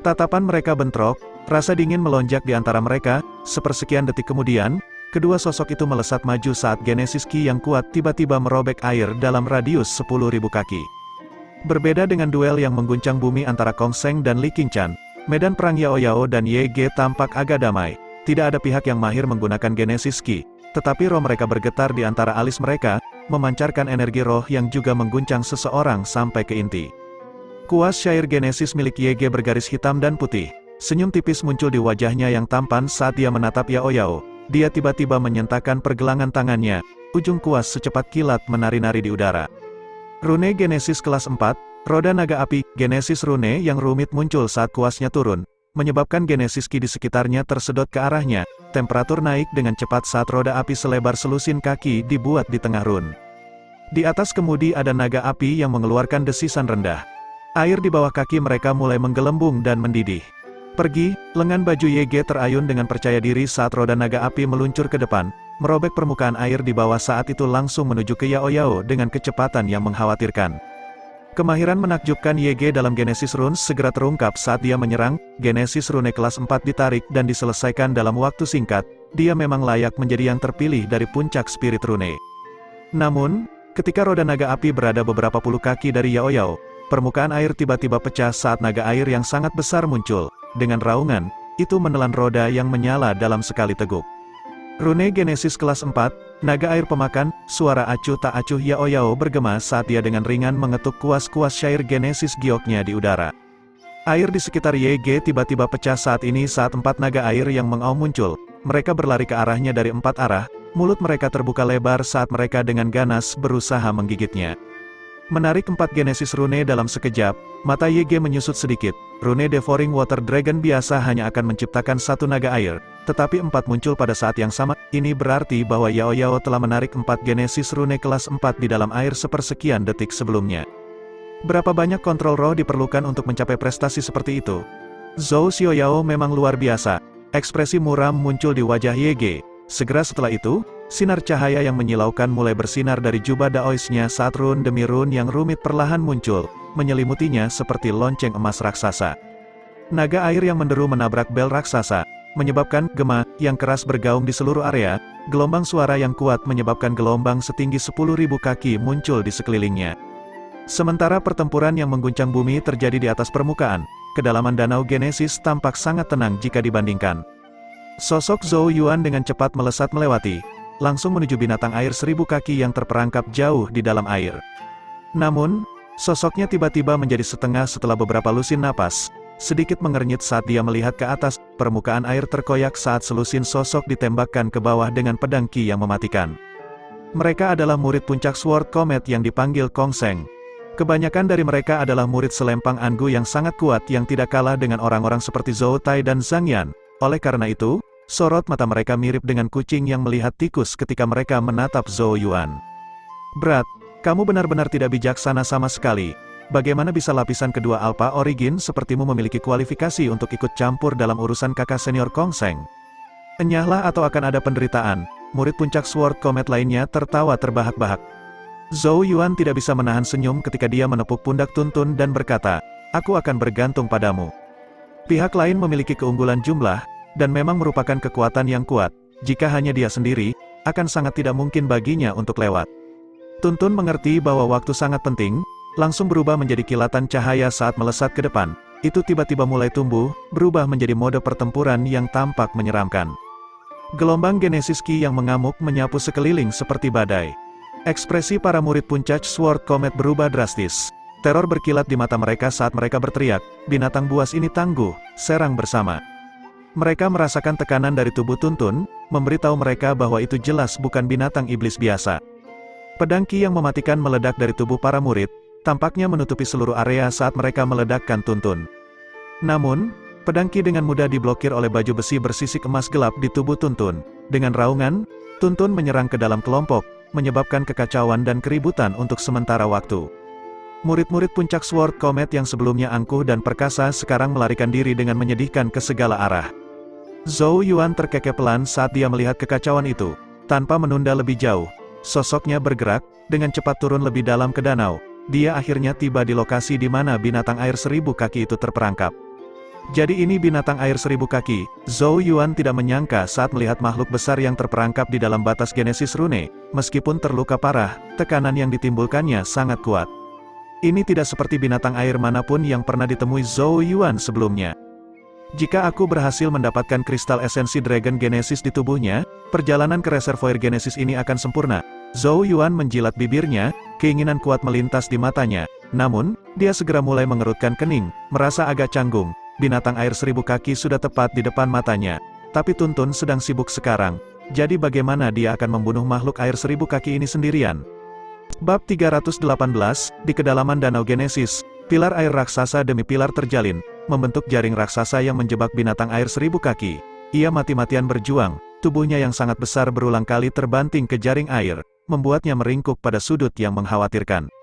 Tatapan mereka bentrok, rasa dingin melonjak di antara mereka, sepersekian detik kemudian, kedua sosok itu melesat maju saat Genesis Qi yang kuat tiba-tiba merobek air dalam radius 10.000 kaki. Berbeda dengan duel yang mengguncang bumi antara Kong Seng dan Li Qingchen, medan perang Yao Yao dan Ye Ge tampak agak damai. Tidak ada pihak yang mahir menggunakan Genesis Qi, tetapi roh mereka bergetar di antara alis mereka, memancarkan energi roh yang juga mengguncang seseorang sampai ke inti. Kuas syair Genesis milik Ye Ge bergaris hitam dan putih. Senyum tipis muncul di wajahnya yang tampan saat dia menatap Yao Yao. Dia tiba-tiba menyentakkan pergelangan tangannya, ujung kuas secepat kilat menari-nari di udara. Rune Genesis kelas 4, roda naga api, Genesis rune yang rumit muncul saat kuasnya turun, menyebabkan Genesis Qi di sekitarnya tersedot ke arahnya, temperatur naik dengan cepat saat roda api selebar selusin kaki dibuat di tengah rune. Di atas kemudi ada naga api yang mengeluarkan desisan rendah. Air di bawah kaki mereka mulai menggelembung dan mendidih. Pergi, lengan baju Ye Ge terayun dengan percaya diri saat roda naga api meluncur ke depan, merobek permukaan air di bawah saat itu langsung menuju ke Yao Yao dengan kecepatan yang mengkhawatirkan. Kemahiran menakjubkan Ye Ge dalam Genesis Runes segera terungkap saat dia menyerang. Genesis Rune kelas 4 ditarik dan diselesaikan dalam waktu singkat. Dia memang layak menjadi yang terpilih dari puncak spirit rune. Namun, Ketika roda naga api berada beberapa puluh kaki dari Yao Yao, permukaan air tiba-tiba pecah saat naga air yang sangat besar muncul. Dengan raungan, itu menelan roda yang menyala dalam sekali teguk. Rune Genesis kelas 4, naga air pemakan, suara acuh tak acuh Yao Yao bergema saat dia dengan ringan mengetuk kuas-kuas syair Genesis gioknya di udara. Air di sekitar YG tiba-tiba pecah saat ini saat 4 naga air yang mengaum muncul. Mereka berlari ke arahnya dari 4 arah, mulut mereka terbuka lebar saat mereka dengan ganas berusaha menggigitnya. Menarik 4 Genesis rune dalam sekejap, mata YG menyusut sedikit. Rune Devouring Water Dragon biasa hanya akan menciptakan 1 naga air, tetapi 4 muncul pada saat yang sama. Ini berarti bahwa Yao Yao telah menarik 4 Genesis rune kelas 4 di dalam air sepersekian detik sebelumnya. Berapa banyak kontrol roh diperlukan untuk mencapai prestasi seperti itu? Zhou Xiaoyao memang luar biasa. Ekspresi muram muncul di wajah YG. Segera setelah itu, sinar cahaya yang menyilaukan mulai bersinar dari jubah daoisnya saat rune demi rune yang rumit perlahan muncul, menyelimutinya seperti lonceng emas raksasa. Naga air yang menderu menabrak bel raksasa, menyebabkan gema yang keras bergaung di seluruh area. Gelombang suara yang kuat menyebabkan gelombang setinggi 10.000 kaki muncul di sekelilingnya. Sementara pertempuran yang mengguncang bumi terjadi di atas permukaan, kedalaman danau Genesis tampak sangat tenang jika dibandingkan. Sosok Zhou Yuan dengan cepat melesat melewati, langsung menuju binatang air 1000 kaki yang terperangkap jauh di dalam air. Namun, sosoknya tiba-tiba menjadi setengah setelah beberapa lusin napas, sedikit mengernyit saat dia melihat ke atas. Permukaan air terkoyak saat selusin sosok ditembakkan ke bawah dengan pedang Qi yang mematikan. Mereka adalah murid puncak Sword Comet yang dipanggil Kong Seng. Kebanyakan dari mereka adalah murid selempang Angu yang sangat kuat yang tidak kalah dengan orang-orang seperti Zhou Tai dan Zhang Yan. Oleh karena itu, sorot mata mereka mirip dengan kucing yang melihat tikus ketika mereka menatap Zhou Yuan. Berat, kamu benar-benar tidak bijaksana sama sekali. Bagaimana bisa lapisan kedua Alpha Origin sepertimu memiliki kualifikasi untuk ikut campur dalam urusan kakak senior Kong Seng? Enyahlah atau akan ada penderitaan. Murid puncak Sword Comet lainnya tertawa terbahak-bahak. Zhou Yuan tidak bisa menahan senyum ketika dia menepuk pundak Tuntun dan berkata, "Aku akan bergantung padamu." Pihak lain memiliki keunggulan jumlah, dan memang merupakan kekuatan yang kuat. Jika hanya dia sendiri, akan sangat tidak mungkin baginya untuk lewat. Tuntun mengerti bahwa waktu sangat penting, langsung berubah menjadi kilatan cahaya saat melesat ke depan. Itu tiba-tiba mulai tumbuh, berubah menjadi mode pertempuran yang tampak menyeramkan. Gelombang Genesis Qi yang mengamuk menyapu sekeliling seperti badai. Ekspresi para murid puncak Sword Comet berubah drastis. Teror berkilat di mata mereka saat mereka berteriak, binatang buas ini tangguh, serang bersama. Mereka merasakan tekanan dari tubuh Tuntun, memberitahu mereka bahwa itu jelas bukan binatang iblis biasa. Pedang Qi yang mematikan meledak dari tubuh para murid, tampaknya menutupi seluruh area saat mereka meledakkan Tuntun. Namun, pedang Qi dengan mudah diblokir oleh baju besi bersisik emas gelap di tubuh Tuntun. Dengan raungan, Tuntun menyerang ke dalam kelompok, menyebabkan kekacauan dan keributan untuk sementara waktu. Murid-murid puncak Sword Comet yang sebelumnya angkuh dan perkasa sekarang melarikan diri dengan menyedihkan ke segala arah. Zhou Yuan terkekeh pelan saat dia melihat kekacauan itu. Tanpa menunda lebih jauh, sosoknya bergerak, dengan cepat turun lebih dalam ke danau. Dia akhirnya tiba di lokasi di mana binatang air 1000 kaki itu terperangkap. Jadi ini binatang air 1000 kaki. Zhou Yuan tidak menyangka saat melihat makhluk besar yang terperangkap di dalam batas Genesis Rune. Meskipun terluka parah, tekanan yang ditimbulkannya sangat kuat. Ini tidak seperti binatang air manapun yang pernah ditemui Zhou Yuan sebelumnya. Jika aku berhasil mendapatkan kristal esensi Dragon Genesis di tubuhnya, perjalanan ke reservoir Genesis ini akan sempurna. Zhou Yuan menjilat bibirnya, keinginan kuat melintas di matanya. Namun, dia segera mulai mengerutkan kening, merasa agak canggung. Binatang air 1000 kaki sudah tepat di depan matanya. Tapi Tuntun sedang sibuk sekarang. Jadi bagaimana dia akan membunuh makhluk air 1000 kaki ini sendirian? Bab 318, di kedalaman Danau Genesis, pilar air raksasa demi pilar terjalin, membentuk jaring raksasa yang menjebak binatang air 1000 kaki. Ia mati-matian berjuang, tubuhnya yang sangat besar berulang kali terbanting ke jaring air, membuatnya meringkuk pada sudut yang mengkhawatirkan.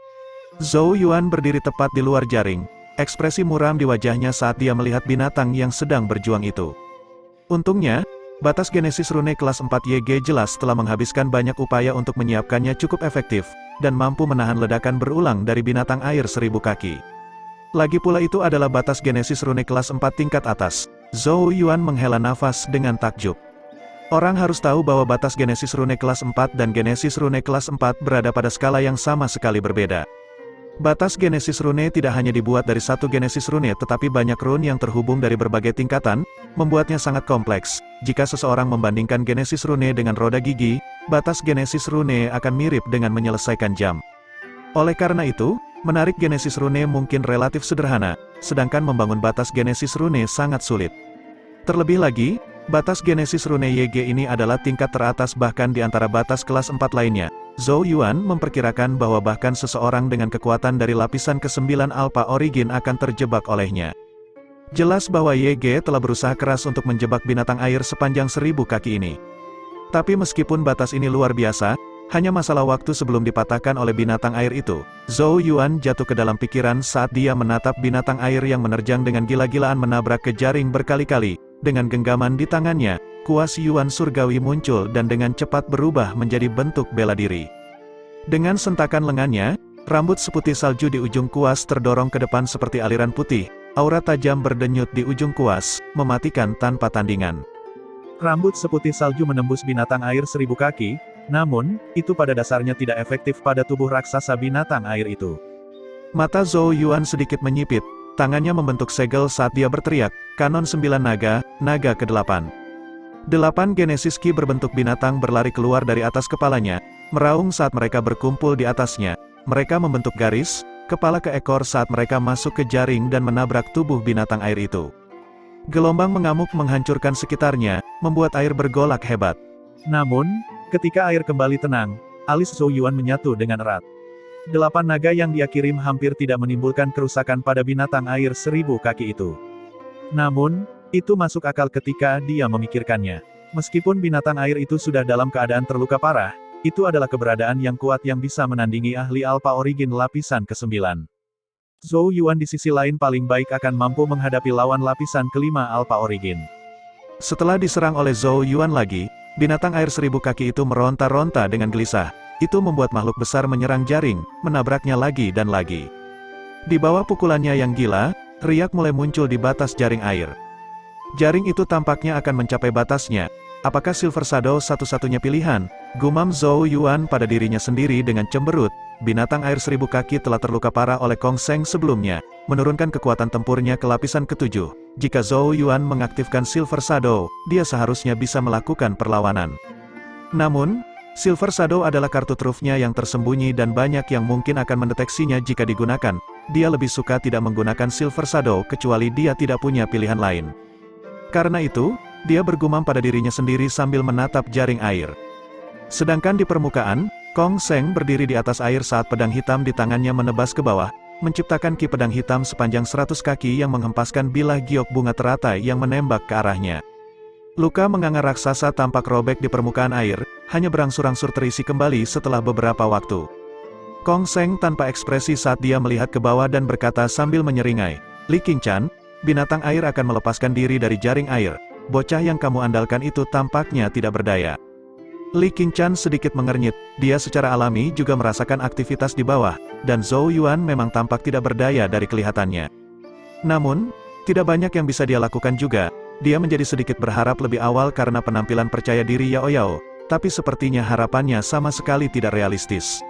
Zhou Yuan berdiri tepat di luar jaring. Ekspresi muram di wajahnya saat dia melihat binatang yang sedang berjuang itu. Untungnya, batas Genesis Rune kelas 4 YG jelas telah menghabiskan banyak upaya untuk menyiapkannya cukup efektif, dan mampu menahan ledakan berulang dari binatang air 1000 kaki. Lagi pula itu adalah batas Genesis Rune kelas 4 tingkat atas. Zhou Yuan menghela nafas dengan takjub. Orang harus tahu bahwa batas Genesis Rune kelas 4 dan Genesis Rune kelas 4 berada pada skala yang sama sekali berbeda. Batas Genesis Rune tidak hanya dibuat dari satu Genesis Rune tetapi banyak rune yang terhubung dari berbagai tingkatan, membuatnya sangat kompleks. Jika seseorang membandingkan Genesis Rune dengan roda gigi, batas Genesis Rune akan mirip dengan menyelesaikan jam. Oleh karena itu, menarik Genesis Rune mungkin relatif sederhana, sedangkan membangun batas Genesis Rune sangat sulit. Terlebih lagi, batas Genesis Rune YG ini adalah tingkat teratas bahkan di antara batas kelas 4 lainnya. Zhou Yuan memperkirakan bahwa bahkan seseorang dengan kekuatan dari lapisan ke-9 Alpha Origin akan terjebak olehnya. Jelas bahwa YG telah berusaha keras untuk menjebak binatang air sepanjang 1000 kaki ini. Tapi meskipun batas ini luar biasa, hanya masalah waktu sebelum dipatahkan oleh binatang air itu. Zhou Yuan jatuh ke dalam pikiran saat dia menatap binatang air yang menerjang dengan gila-gilaan menabrak ke jaring berkali-kali. Dengan genggaman di tangannya, kuas Yuan surgawi muncul dan dengan cepat berubah menjadi bentuk bela diri. Dengan sentakan lengannya, rambut seputih salju di ujung kuas terdorong ke depan seperti aliran putih, aura tajam berdenyut di ujung kuas, mematikan tanpa tandingan. Rambut seputih salju menembus binatang air 1000 kaki, namun, itu pada dasarnya tidak efektif pada tubuh raksasa binatang air itu. Mata Zhou Yuan sedikit menyipit, tangannya membentuk segel saat dia berteriak, kanon 9 naga, naga ke-8. 8 Genesis Ki berbentuk binatang berlari keluar dari atas kepalanya, meraung saat mereka berkumpul di atasnya. Mereka membentuk garis, kepala ke ekor saat mereka masuk ke jaring dan menabrak tubuh binatang air itu. Gelombang mengamuk menghancurkan sekitarnya, membuat air bergolak hebat. Namun, ketika air kembali tenang, alis Zhou Yuan menyatu dengan erat. 8 naga yang dia kirim hampir tidak menimbulkan kerusakan pada binatang air 1000 kaki itu. Namun, itu masuk akal ketika dia memikirkannya. Meskipun binatang air itu sudah dalam keadaan terluka parah, itu adalah keberadaan yang kuat yang bisa menandingi ahli Alpha Origin lapisan ke-9. Zhou Yuan di sisi lain paling baik akan mampu menghadapi lawan lapisan ke-5 Alpha Origin. Setelah diserang oleh Zhou Yuan lagi, binatang air 1000 kaki itu meronta-ronta dengan gelisah. Itu membuat makhluk besar menyerang jaring, menabraknya lagi dan lagi. Di bawah pukulannya yang gila, riak mulai muncul di batas jaring air. Jaring itu tampaknya akan mencapai batasnya. Apakah Silver Shadow satu-satunya pilihan? Gumam Zhou Yuan pada dirinya sendiri dengan cemberut. Binatang air 1000 kaki telah terluka parah oleh Kong Seng sebelumnya, menurunkan kekuatan tempurnya ke lapisan ke-7. Jika Zhou Yuan mengaktifkan Silver Shadow, dia seharusnya bisa melakukan perlawanan. Namun, Silver Shadow adalah kartu trufnya yang tersembunyi dan banyak yang mungkin akan mendeteksinya jika digunakan. Dia lebih suka tidak menggunakan Silver Shadow kecuali dia tidak punya pilihan lain. Karena itu, dia bergumam pada dirinya sendiri sambil menatap jaring air. Sedangkan di permukaan, Kong Seng berdiri di atas air saat pedang hitam di tangannya menebas ke bawah, menciptakan ki pedang hitam sepanjang 100 kaki yang menghempaskan bilah giok bunga teratai yang menembak ke arahnya. Luka menganga raksasa tampak robek di permukaan air, hanya berangsur-angsur terisi kembali setelah beberapa waktu. Kong Seng tanpa ekspresi saat dia melihat ke bawah dan berkata sambil menyeringai, "Li Qingchan, binatang air akan melepaskan diri dari jaring air. Bocah yang kamu andalkan itu tampaknya tidak berdaya." Li Qingchan sedikit mengernyit, dia secara alami juga merasakan aktivitas di bawah, dan Zhou Yuan memang tampak tidak berdaya dari kelihatannya. Namun, tidak banyak yang bisa dia lakukan juga. Dia menjadi sedikit berharap lebih awal karena penampilan percaya diri Yao Yao, tapi sepertinya harapannya sama sekali tidak realistis.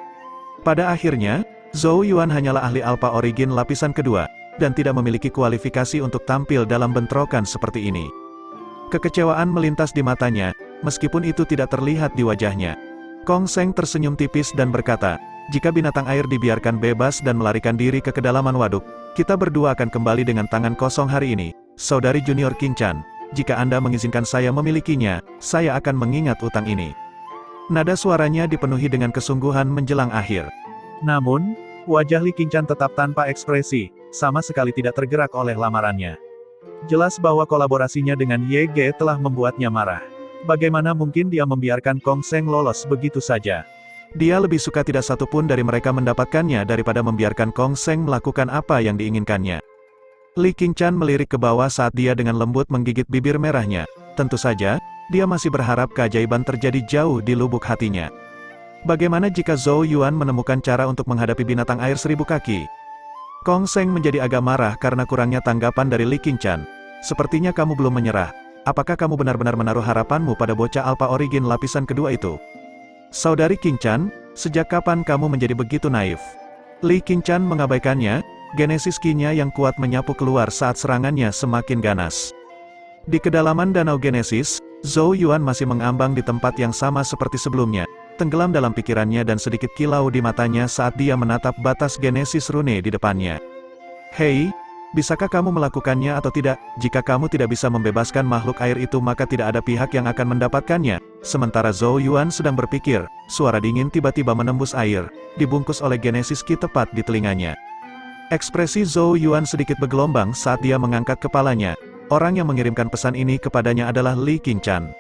Pada akhirnya, Zhou Yuan hanyalah ahli Alpha Origin lapisan kedua, dan tidak memiliki kualifikasi untuk tampil dalam bentrokan seperti ini. Kekecewaan melintas di matanya, meskipun itu tidak terlihat di wajahnya. Kong Seng tersenyum tipis dan berkata, "Jika binatang air dibiarkan bebas dan melarikan diri ke kedalaman waduk, kita berdua akan kembali dengan tangan kosong hari ini. Saudari Junior Qingchan, jika Anda mengizinkan saya memilikinya, saya akan mengingat utang ini." Nada suaranya dipenuhi dengan kesungguhan menjelang akhir. Namun, wajah Li Qingchan tetap tanpa ekspresi, sama sekali tidak tergerak oleh lamarannya. Jelas bahwa kolaborasinya dengan YG telah membuatnya marah. Bagaimana mungkin dia membiarkan Kong Seng lolos begitu saja? Dia lebih suka tidak satu pun dari mereka mendapatkannya daripada membiarkan Kong Seng melakukan apa yang diinginkannya. Li Qingchan melirik ke bawah saat dia dengan lembut menggigit bibir merahnya. Tentu saja, dia masih berharap keajaiban terjadi jauh di lubuk hatinya. Bagaimana jika Zhou Yuan menemukan cara untuk menghadapi binatang air 1000 kaki? Kong Seng menjadi agak marah karena kurangnya tanggapan dari Li Qingchan. "Sepertinya kamu belum menyerah. apakah kamu benar-benar menaruh harapanmu pada bocah Alpha Origin lapisan kedua itu? Saudari King-chan, sejak kapan kamu menjadi begitu naif? Li King-chan mengabaikannya, Genesis Ki-nya yang kuat menyapu keluar saat serangannya semakin ganas. Di kedalaman Danau Genesis, Zhou Yuan masih mengambang di tempat yang sama seperti sebelumnya, tenggelam dalam pikirannya dan sedikit kilau di matanya saat dia menatap batas Genesis Rune di depannya. Hei, bisakah kamu melakukannya atau tidak? Jika kamu tidak bisa membebaskan makhluk air itu maka tidak ada pihak yang akan mendapatkannya. Sementara Zhou Yuan sedang berpikir, suara dingin tiba-tiba menembus air, dibungkus oleh Genesis Ki tepat di telinganya. Ekspresi Zhou Yuan sedikit bergelombang saat dia mengangkat kepalanya. Orang yang mengirimkan pesan ini kepadanya adalah Li King-chan.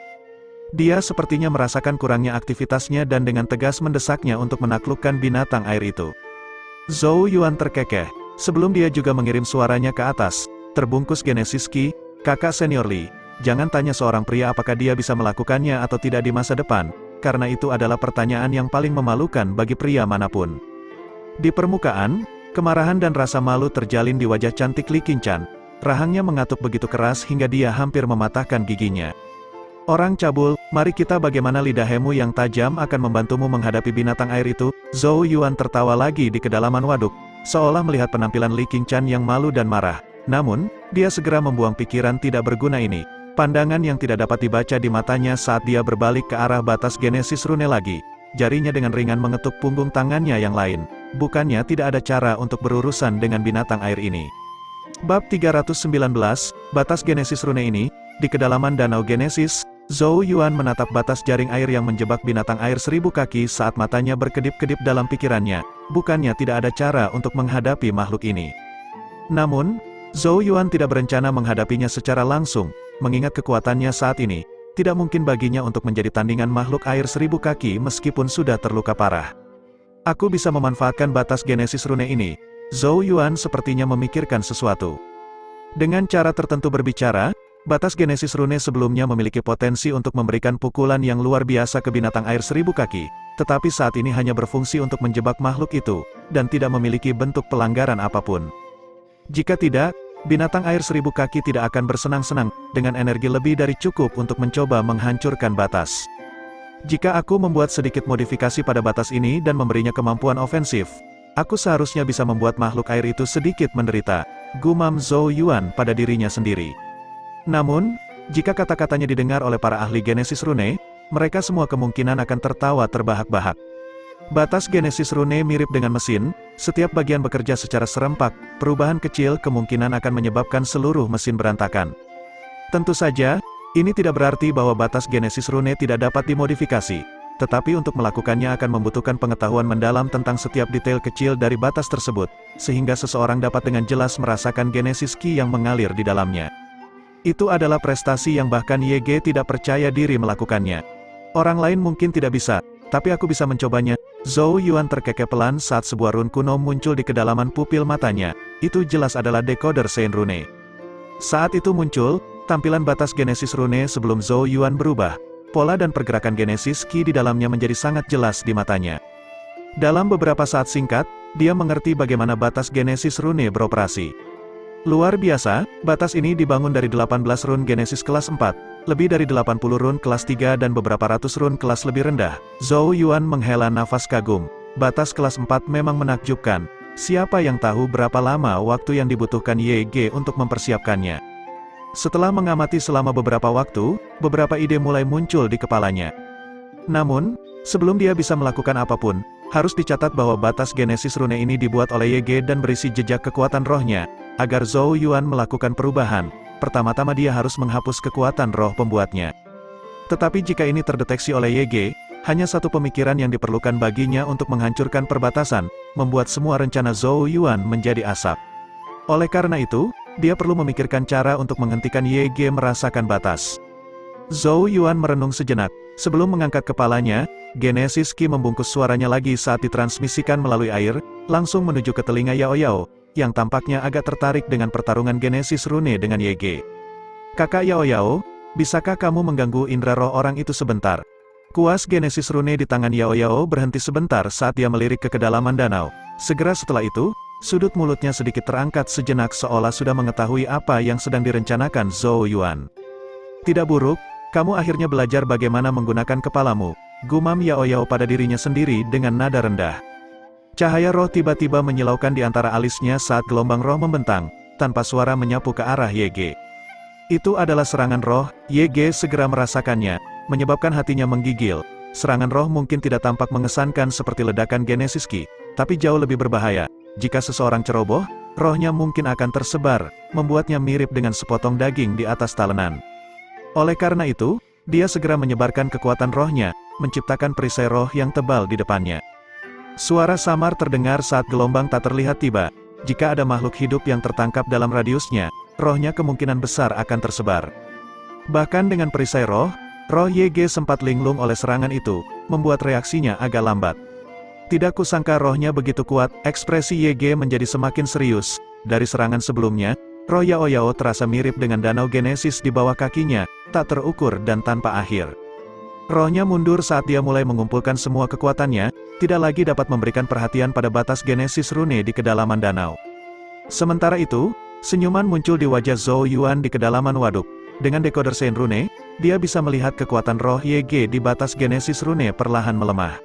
Dia sepertinya merasakan kurangnya aktivitasnya dan dengan tegas mendesaknya untuk menaklukkan binatang air itu. Zhou Yuan terkekeh. Sebelum dia juga mengirim suaranya ke atas, terbungkus Genesis Ki, kakak senior Li. Jangan tanya seorang pria apakah dia bisa melakukannya atau tidak di masa depan, karena itu adalah pertanyaan yang paling memalukan bagi pria manapun. Di permukaan, kemarahan dan rasa malu terjalin di wajah cantik Li King-chan. Rahangnya mengatuk begitu keras hingga dia hampir mematahkan giginya. Orang cabul, mari kita bagaimana lidahmu yang tajam akan membantumu menghadapi binatang air itu. Zhou Yuan tertawa lagi di kedalaman waduk, seolah melihat penampilan Li King-chan yang malu dan marah. Namun, dia segera membuang pikiran tidak berguna ini. Pandangan yang tidak dapat dibaca di matanya saat dia berbalik ke arah batas Genesis Rune lagi. Jarinya dengan ringan mengetuk punggung tangannya yang lain. Bukannya tidak ada cara untuk berurusan dengan binatang air ini. Bab 319, Batas Genesis Rune ini, di kedalaman Danau Genesis, Zhou Yuan menatap batas jaring air yang menjebak binatang air 1000 kaki saat matanya berkedip-kedip dalam pikirannya. Bukannya tidak ada cara untuk menghadapi makhluk ini. Namun, Zhou Yuan tidak berencana menghadapinya secara langsung, mengingat kekuatannya saat ini. Tidak mungkin baginya untuk menjadi tandingan makhluk air 1000 kaki meskipun sudah terluka parah. Aku bisa memanfaatkan batas Genesis Rune ini. Zhou Yuan sepertinya memikirkan sesuatu. Dengan cara tertentu berbicara, batas Genesis Rune sebelumnya memiliki potensi untuk memberikan pukulan yang luar biasa ke binatang air 1000 kaki, tetapi saat ini hanya berfungsi untuk menjebak makhluk itu, dan tidak memiliki bentuk pelanggaran apapun. Jika tidak, binatang air 1000 kaki tidak akan bersenang-senang, dengan energi lebih dari cukup untuk mencoba menghancurkan batas. Jika aku membuat sedikit modifikasi pada batas ini dan memberinya kemampuan ofensif, aku seharusnya bisa membuat makhluk air itu sedikit menderita, gumam Zhou Yuan pada dirinya sendiri. Namun, jika kata-katanya didengar oleh para ahli Genesis Rune, mereka semua kemungkinan akan tertawa terbahak-bahak. Batas Genesis Rune mirip dengan mesin, setiap bagian bekerja secara serempak, perubahan kecil kemungkinan akan menyebabkan seluruh mesin berantakan. Tentu saja, ini tidak berarti bahwa batas Genesis Rune tidak dapat dimodifikasi. Tetapi untuk melakukannya akan membutuhkan pengetahuan mendalam tentang setiap detail kecil dari batas tersebut, sehingga seseorang dapat dengan jelas merasakan Genesis Ki yang mengalir di dalamnya. Itu adalah prestasi yang bahkan YG tidak percaya diri melakukannya. Orang lain mungkin tidak bisa, tapi aku bisa mencobanya. Zhou Yuan terkekeh pelan saat sebuah rune kuno muncul di kedalaman pupil matanya. Itu jelas adalah decoder Sein Rune. Saat itu muncul, tampilan batas Genesis Rune sebelum Zhou Yuan berubah. Pola dan pergerakan Genesis Ki di dalamnya menjadi sangat jelas di matanya. Dalam beberapa saat singkat, dia mengerti bagaimana batas Genesis Rune beroperasi. Luar biasa, batas ini dibangun dari 18 rune Genesis kelas 4, lebih dari 80 rune kelas 3 dan beberapa ratus rune kelas lebih rendah. Zhou Yuan menghela nafas kagum. Batas kelas 4 memang menakjubkan. Siapa yang tahu berapa lama waktu yang dibutuhkan YG untuk mempersiapkannya? Setelah mengamati selama beberapa waktu, beberapa ide mulai muncul di kepalanya. Namun, sebelum dia bisa melakukan apapun, harus dicatat bahwa batas Genesis Rune ini dibuat oleh YG dan berisi jejak kekuatan rohnya. Agar Zhou Yuan melakukan perubahan, pertama-tama dia harus menghapus kekuatan roh pembuatnya. Tetapi jika ini terdeteksi oleh YG, hanya satu pemikiran yang diperlukan baginya untuk menghancurkan perbatasan, membuat semua rencana Zhou Yuan menjadi asap. Oleh karena itu, dia perlu memikirkan cara untuk menghentikan YG merasakan batas. Zhou Yuan merenung sejenak. Sebelum mengangkat kepalanya, Genesis Ki membungkus suaranya lagi saat ditransmisikan melalui air, langsung menuju ke telinga Yao Yao, yang tampaknya agak tertarik dengan pertarungan Genesis Rune dengan YG. Kakak Yao Yao, bisakah kamu mengganggu indera roh orang itu sebentar? Kuas Genesis Rune di tangan Yao Yao berhenti sebentar saat dia melirik ke kedalaman danau. Segera setelah itu, sudut mulutnya sedikit terangkat sejenak seolah sudah mengetahui apa yang sedang direncanakan Zhou Yuan. Tidak buruk, kamu akhirnya belajar bagaimana menggunakan kepalamu, gumam Yao Yao pada dirinya sendiri dengan nada rendah. Cahaya roh tiba-tiba menyilaukan di antara alisnya saat gelombang roh membentang, tanpa suara menyapu ke arah Ye. Itu adalah serangan roh. Ye segera merasakannya, menyebabkan hatinya menggigil. Serangan roh mungkin tidak tampak mengesankan seperti ledakan Genesis Ki, tapi jauh lebih berbahaya. Jika seseorang ceroboh, rohnya mungkin akan tersebar, membuatnya mirip dengan sepotong daging di atas talenan. Oleh karena itu, dia segera menyebarkan kekuatan rohnya, menciptakan perisai roh yang tebal di depannya. Suara samar terdengar saat gelombang tak terlihat tiba. Jika ada makhluk hidup yang tertangkap dalam radiusnya, rohnya kemungkinan besar akan tersebar. Bahkan dengan perisai roh Ye sempat linglung oleh serangan itu, membuat reaksinya agak lambat. Tidak kusangka rohnya begitu kuat. Ekspresi Ye menjadi semakin serius. Dari serangan sebelumnya, roh Yao Yao terasa mirip dengan danau Genesis di bawah kakinya, tak terukur dan tanpa akhir. Rohnya mundur saat dia mulai mengumpulkan semua kekuatannya, tidak lagi dapat memberikan perhatian pada batas Genesis Rune di kedalaman danau. Sementara itu, senyuman muncul di wajah Zhou Yuan di kedalaman waduk. Dengan dekoder Sein Rune, dia bisa melihat kekuatan roh Ye di batas Genesis Rune perlahan melemah.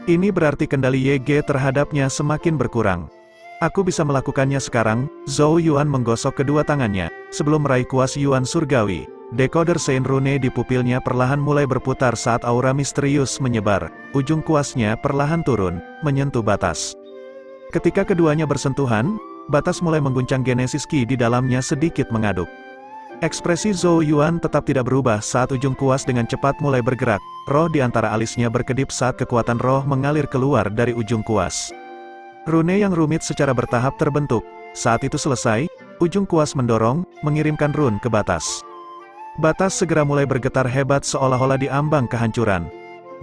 Ini berarti kendali Ye terhadapnya semakin berkurang. Aku bisa melakukannya sekarang. Zhou Yuan menggosok kedua tangannya, sebelum meraih kuas Yuan surgawi. Dekoder Sein Rune di pupilnya perlahan mulai berputar saat aura misterius menyebar. Ujung kuasnya perlahan turun, menyentuh batas. Ketika keduanya bersentuhan, batas mulai mengguncang Genesis Ki di dalamnya sedikit mengaduk. Ekspresi Zhou Yuan tetap tidak berubah saat ujung kuas dengan cepat mulai bergerak. Roh di antara alisnya berkedip saat kekuatan roh mengalir keluar dari ujung kuas. Rune yang rumit secara bertahap terbentuk. Saat itu selesai, ujung kuas mendorong, mengirimkan rune ke batas. Batas segera mulai bergetar hebat seolah-olah diambang kehancuran.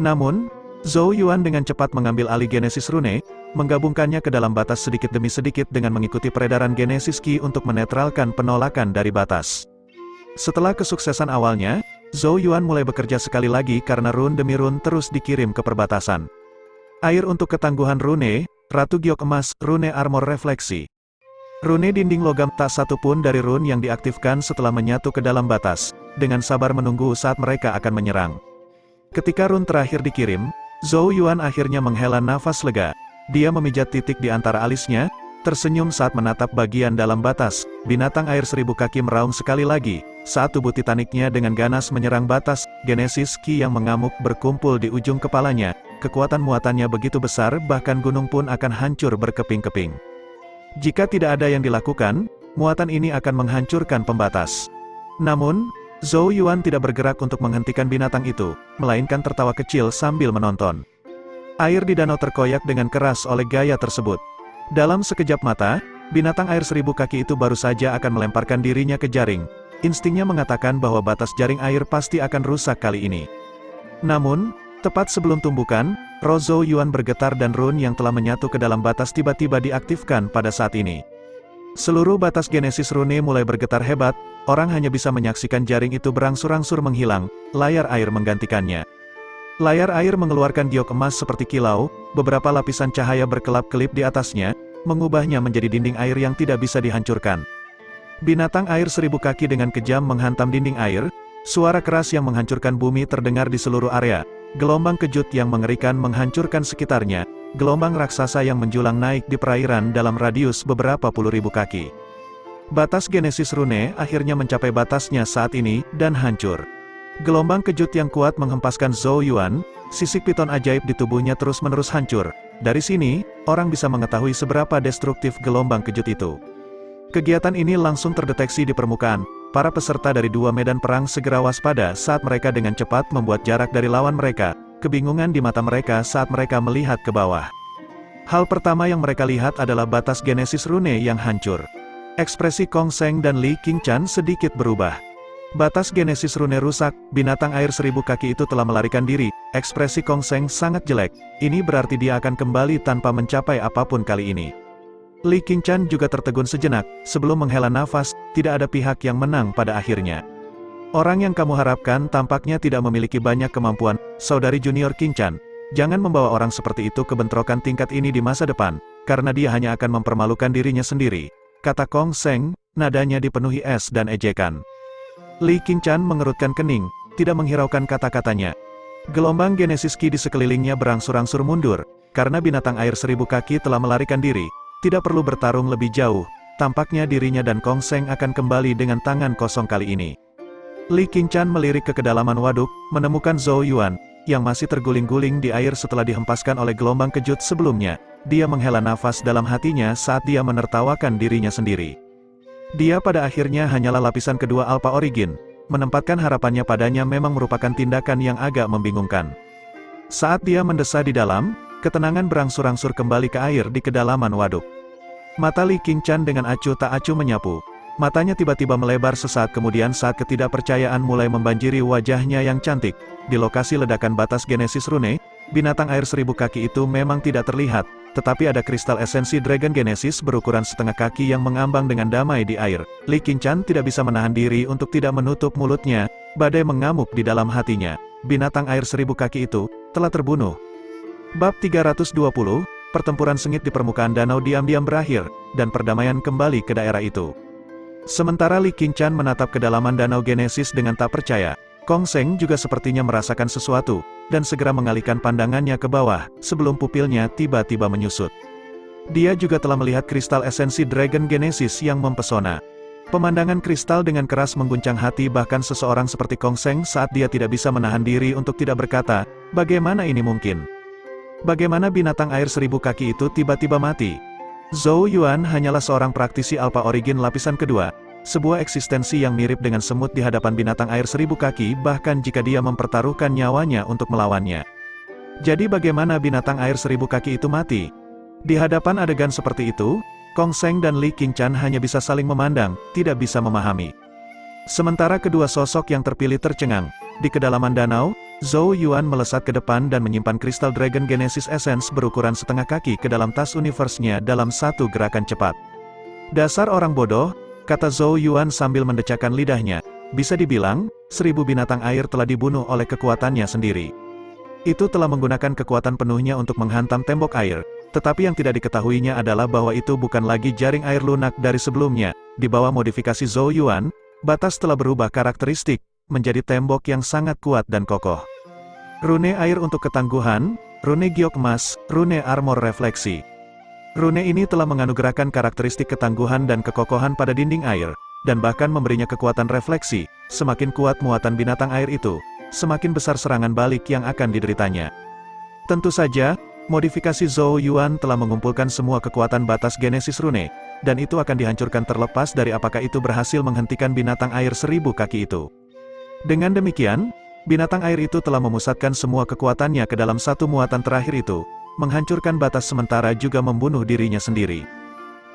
Namun, Zhou Yuan dengan cepat mengambil alih Genesis Rune, menggabungkannya ke dalam batas sedikit demi sedikit dengan mengikuti peredaran Genesis Ki untuk menetralkan penolakan dari batas. Setelah kesuksesan awalnya, Zhou Yuan mulai bekerja sekali lagi karena rune demi rune terus dikirim ke perbatasan. Air untuk ketangguhan rune, Ratu Giok Emas, rune armor refleksi. Rune dinding logam, tak satu pun dari rune yang diaktifkan setelah menyatu ke dalam batas, dengan sabar menunggu saat mereka akan menyerang. Ketika rune terakhir dikirim, Zhou Yuan akhirnya menghela nafas lega. Dia memijat titik di antara alisnya, tersenyum saat menatap bagian dalam batas. Binatang air 1000 kaki meraung sekali lagi, saat tubuh titaniknya dengan ganas menyerang batas. Genesis Ki yang mengamuk berkumpul di ujung kepalanya. Kekuatan muatannya begitu besar, bahkan gunung pun akan hancur berkeping-keping. Jika tidak ada yang dilakukan, muatan ini akan menghancurkan pembatas. Namun, Zhou Yuan tidak bergerak untuk menghentikan binatang itu, melainkan tertawa kecil sambil menonton. Air di danau terkoyak dengan keras oleh gaya tersebut. Dalam sekejap mata, binatang air 1000 kaki itu baru saja akan melemparkan dirinya ke jaring. Instingnya mengatakan bahwa batas jaring air pasti akan rusak kali ini. Namun, tepat sebelum tumbukan, roh Zhou Yuan bergetar dan rune yang telah menyatu ke dalam batas tiba-tiba diaktifkan pada saat ini. Seluruh batas Genesis Rune mulai bergetar hebat, orang hanya bisa menyaksikan jaring itu berangsur-angsur menghilang, layar air menggantikannya. Layar air mengeluarkan giok emas seperti kilau, beberapa lapisan cahaya berkelap-kelip di atasnya, mengubahnya menjadi dinding air yang tidak bisa dihancurkan. Binatang air 1000 kaki dengan kejam menghantam dinding air, suara keras yang menghancurkan bumi terdengar di seluruh area, gelombang kejut yang mengerikan menghancurkan sekitarnya, gelombang raksasa yang menjulang naik di perairan dalam radius beberapa puluh ribu kaki. Batas Genesis Rune akhirnya mencapai batasnya saat ini, dan hancur. Gelombang kejut yang kuat menghempaskan Zhou Yuan, sisik piton ajaib di tubuhnya terus-menerus hancur. Dari sini, orang bisa mengetahui seberapa destruktif gelombang kejut itu. Kegiatan ini langsung terdeteksi di permukaan. Para peserta dari dua medan perang segera waspada saat mereka dengan cepat membuat jarak dari lawan mereka. Kebingungan di mata mereka saat mereka melihat ke bawah. Hal pertama yang mereka lihat adalah batas Genesis Rune yang hancur. Ekspresi Kong Seng dan Li Qingchan sedikit berubah. Batas Genesis Rune rusak, binatang air 1000 kaki itu telah melarikan diri. Ekspresi Kong Seng sangat jelek. Ini berarti dia akan kembali tanpa mencapai apapun kali ini. Li Qingchan juga tertegun sejenak, sebelum menghela nafas. Tidak ada pihak yang menang pada akhirnya. Orang yang kamu harapkan tampaknya tidak memiliki banyak kemampuan, saudari junior Qingchan. Jangan membawa orang seperti itu ke bentrokan tingkat ini di masa depan, karena dia hanya akan mempermalukan dirinya sendiri, kata Kong Seng, nadanya dipenuhi es dan ejekan. Li Qingchen mengerutkan kening, tidak menghiraukan kata-katanya. Gelombang Genesis Ki di sekelilingnya berangsur-angsur mundur, karena binatang air 1000 kaki telah melarikan diri, tidak perlu bertarung lebih jauh, tampaknya dirinya dan Kong Seng akan kembali dengan tangan kosong kali ini. Li Qingchen melirik ke kedalaman waduk, menemukan Zhou Yuan, yang masih terguling-guling di air setelah dihempaskan oleh gelombang kejut sebelumnya. Dia menghela nafas dalam hatinya saat dia menertawakan dirinya sendiri. Dia pada akhirnya hanyalah lapisan kedua Alpha Origin. Menempatkan harapannya padanya memang merupakan tindakan yang agak membingungkan. Saat dia mendesah di dalam, ketenangan berangsur-angsur kembali ke air di kedalaman waduk. Mata Li Qingchen dengan acuh tak acuh menyapu. Matanya tiba-tiba melebar sesaat kemudian saat ketidakpercayaan mulai membanjiri wajahnya yang cantik. Di lokasi ledakan batas Genesis Rune, binatang air 1000 kaki itu memang tidak terlihat, tetapi ada kristal esensi Dragon Genesis berukuran setengah kaki yang mengambang dengan damai di air. Li Qingchen tidak bisa menahan diri untuk tidak menutup mulutnya, badai mengamuk di dalam hatinya. Binatang air 1000 kaki itu telah terbunuh. Bab 320, pertempuran sengit di permukaan danau diam-diam berakhir, dan perdamaian kembali ke daerah itu. Sementara Li Qingchen menatap kedalaman danau Genesis dengan tak percaya, Kong Seng juga sepertinya merasakan sesuatu, dan segera mengalihkan pandangannya ke bawah, sebelum pupilnya tiba-tiba menyusut. Dia juga telah melihat kristal esensi Dragon Genesis yang mempesona. Pemandangan kristal dengan keras mengguncang hati bahkan seseorang seperti Kong Seng saat dia tidak bisa menahan diri untuk tidak berkata, bagaimana ini mungkin? Bagaimana binatang air 1000 kaki itu tiba-tiba mati? Zhou Yuan hanyalah seorang praktisi Alpha Origin lapisan kedua, sebuah eksistensi yang mirip dengan semut di hadapan binatang air 1000 kaki bahkan jika dia mempertaruhkan nyawanya untuk melawannya. Jadi bagaimana binatang air 1000 kaki itu mati? Di hadapan adegan seperti itu, Kong Seng dan Li Qingchen hanya bisa saling memandang, tidak bisa memahami. Sementara kedua sosok yang terpilih tercengang, di kedalaman danau, Zhou Yuan melesat ke depan dan menyimpan kristal Dragon Genesis Essence berukuran setengah kaki ke dalam tas universe-nya dalam satu gerakan cepat. Dasar orang bodoh, kata Zhou Yuan sambil mendecakkan lidahnya, bisa dibilang, 1000 binatang air telah dibunuh oleh kekuatannya sendiri. Itu telah menggunakan kekuatan penuhnya untuk menghantam tembok air, tetapi yang tidak diketahuinya adalah bahwa itu bukan lagi jaring air lunak dari sebelumnya. Di bawah modifikasi Zhou Yuan, batas telah berubah karakteristik, menjadi tembok yang sangat kuat dan kokoh. Rune air untuk ketangguhan, rune giok emas, rune armor refleksi. Rune ini telah menganugerahkan karakteristik ketangguhan dan kekokohan pada dinding air, dan bahkan memberinya kekuatan refleksi. Semakin kuat muatan binatang air itu, semakin besar serangan balik yang akan dideritanya. Tentu saja, modifikasi Zhou Yuan telah mengumpulkan semua kekuatan batas Genesis Rune, dan itu akan dihancurkan terlepas dari apakah itu berhasil menghentikan binatang air 1000 kaki itu. Dengan demikian, binatang air itu telah memusatkan semua kekuatannya ke dalam satu muatan terakhir itu, menghancurkan batas sementara juga membunuh dirinya sendiri.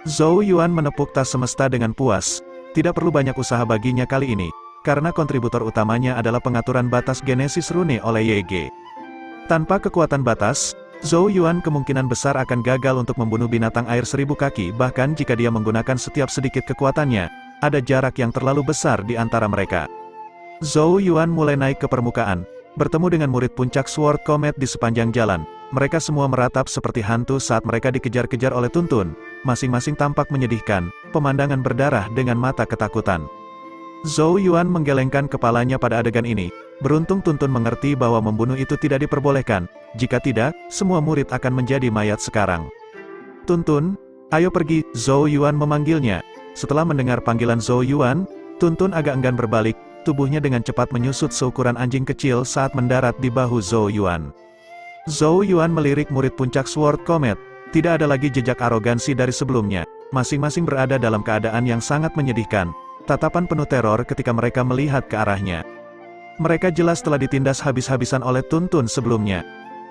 Zhou Yuan menepuk tas semesta dengan puas, tidak perlu banyak usaha baginya kali ini, karena kontributor utamanya adalah pengaturan batas Genesis Rune oleh YG. Tanpa kekuatan batas, Zhou Yuan kemungkinan besar akan gagal untuk membunuh binatang air 1000 kaki bahkan jika dia menggunakan setiap sedikit kekuatannya, ada jarak yang terlalu besar di antara mereka. Zhou Yuan mulai naik ke permukaan, bertemu dengan murid puncak Sword Comet di sepanjang jalan. Mereka semua meratap seperti hantu saat mereka dikejar-kejar oleh Tuntun, masing-masing tampak menyedihkan, pemandangan berdarah dengan mata ketakutan. Zhou Yuan menggelengkan kepalanya pada adegan ini, beruntung Tuntun mengerti bahwa membunuh itu tidak diperbolehkan, jika tidak, semua murid akan menjadi mayat sekarang. Tuntun, ayo pergi, Zhou Yuan memanggilnya. Setelah mendengar panggilan Zhou Yuan, Tuntun agak enggan berbalik, tubuhnya dengan cepat menyusut seukuran anjing kecil saat mendarat di bahu Zhou Yuan. Zhou Yuan melirik murid puncak Sword Comet, tidak ada lagi jejak arogansi dari sebelumnya, masing-masing berada dalam keadaan yang sangat menyedihkan, tatapan penuh teror ketika mereka melihat ke arahnya. Mereka jelas telah ditindas habis-habisan oleh Tuntun sebelumnya.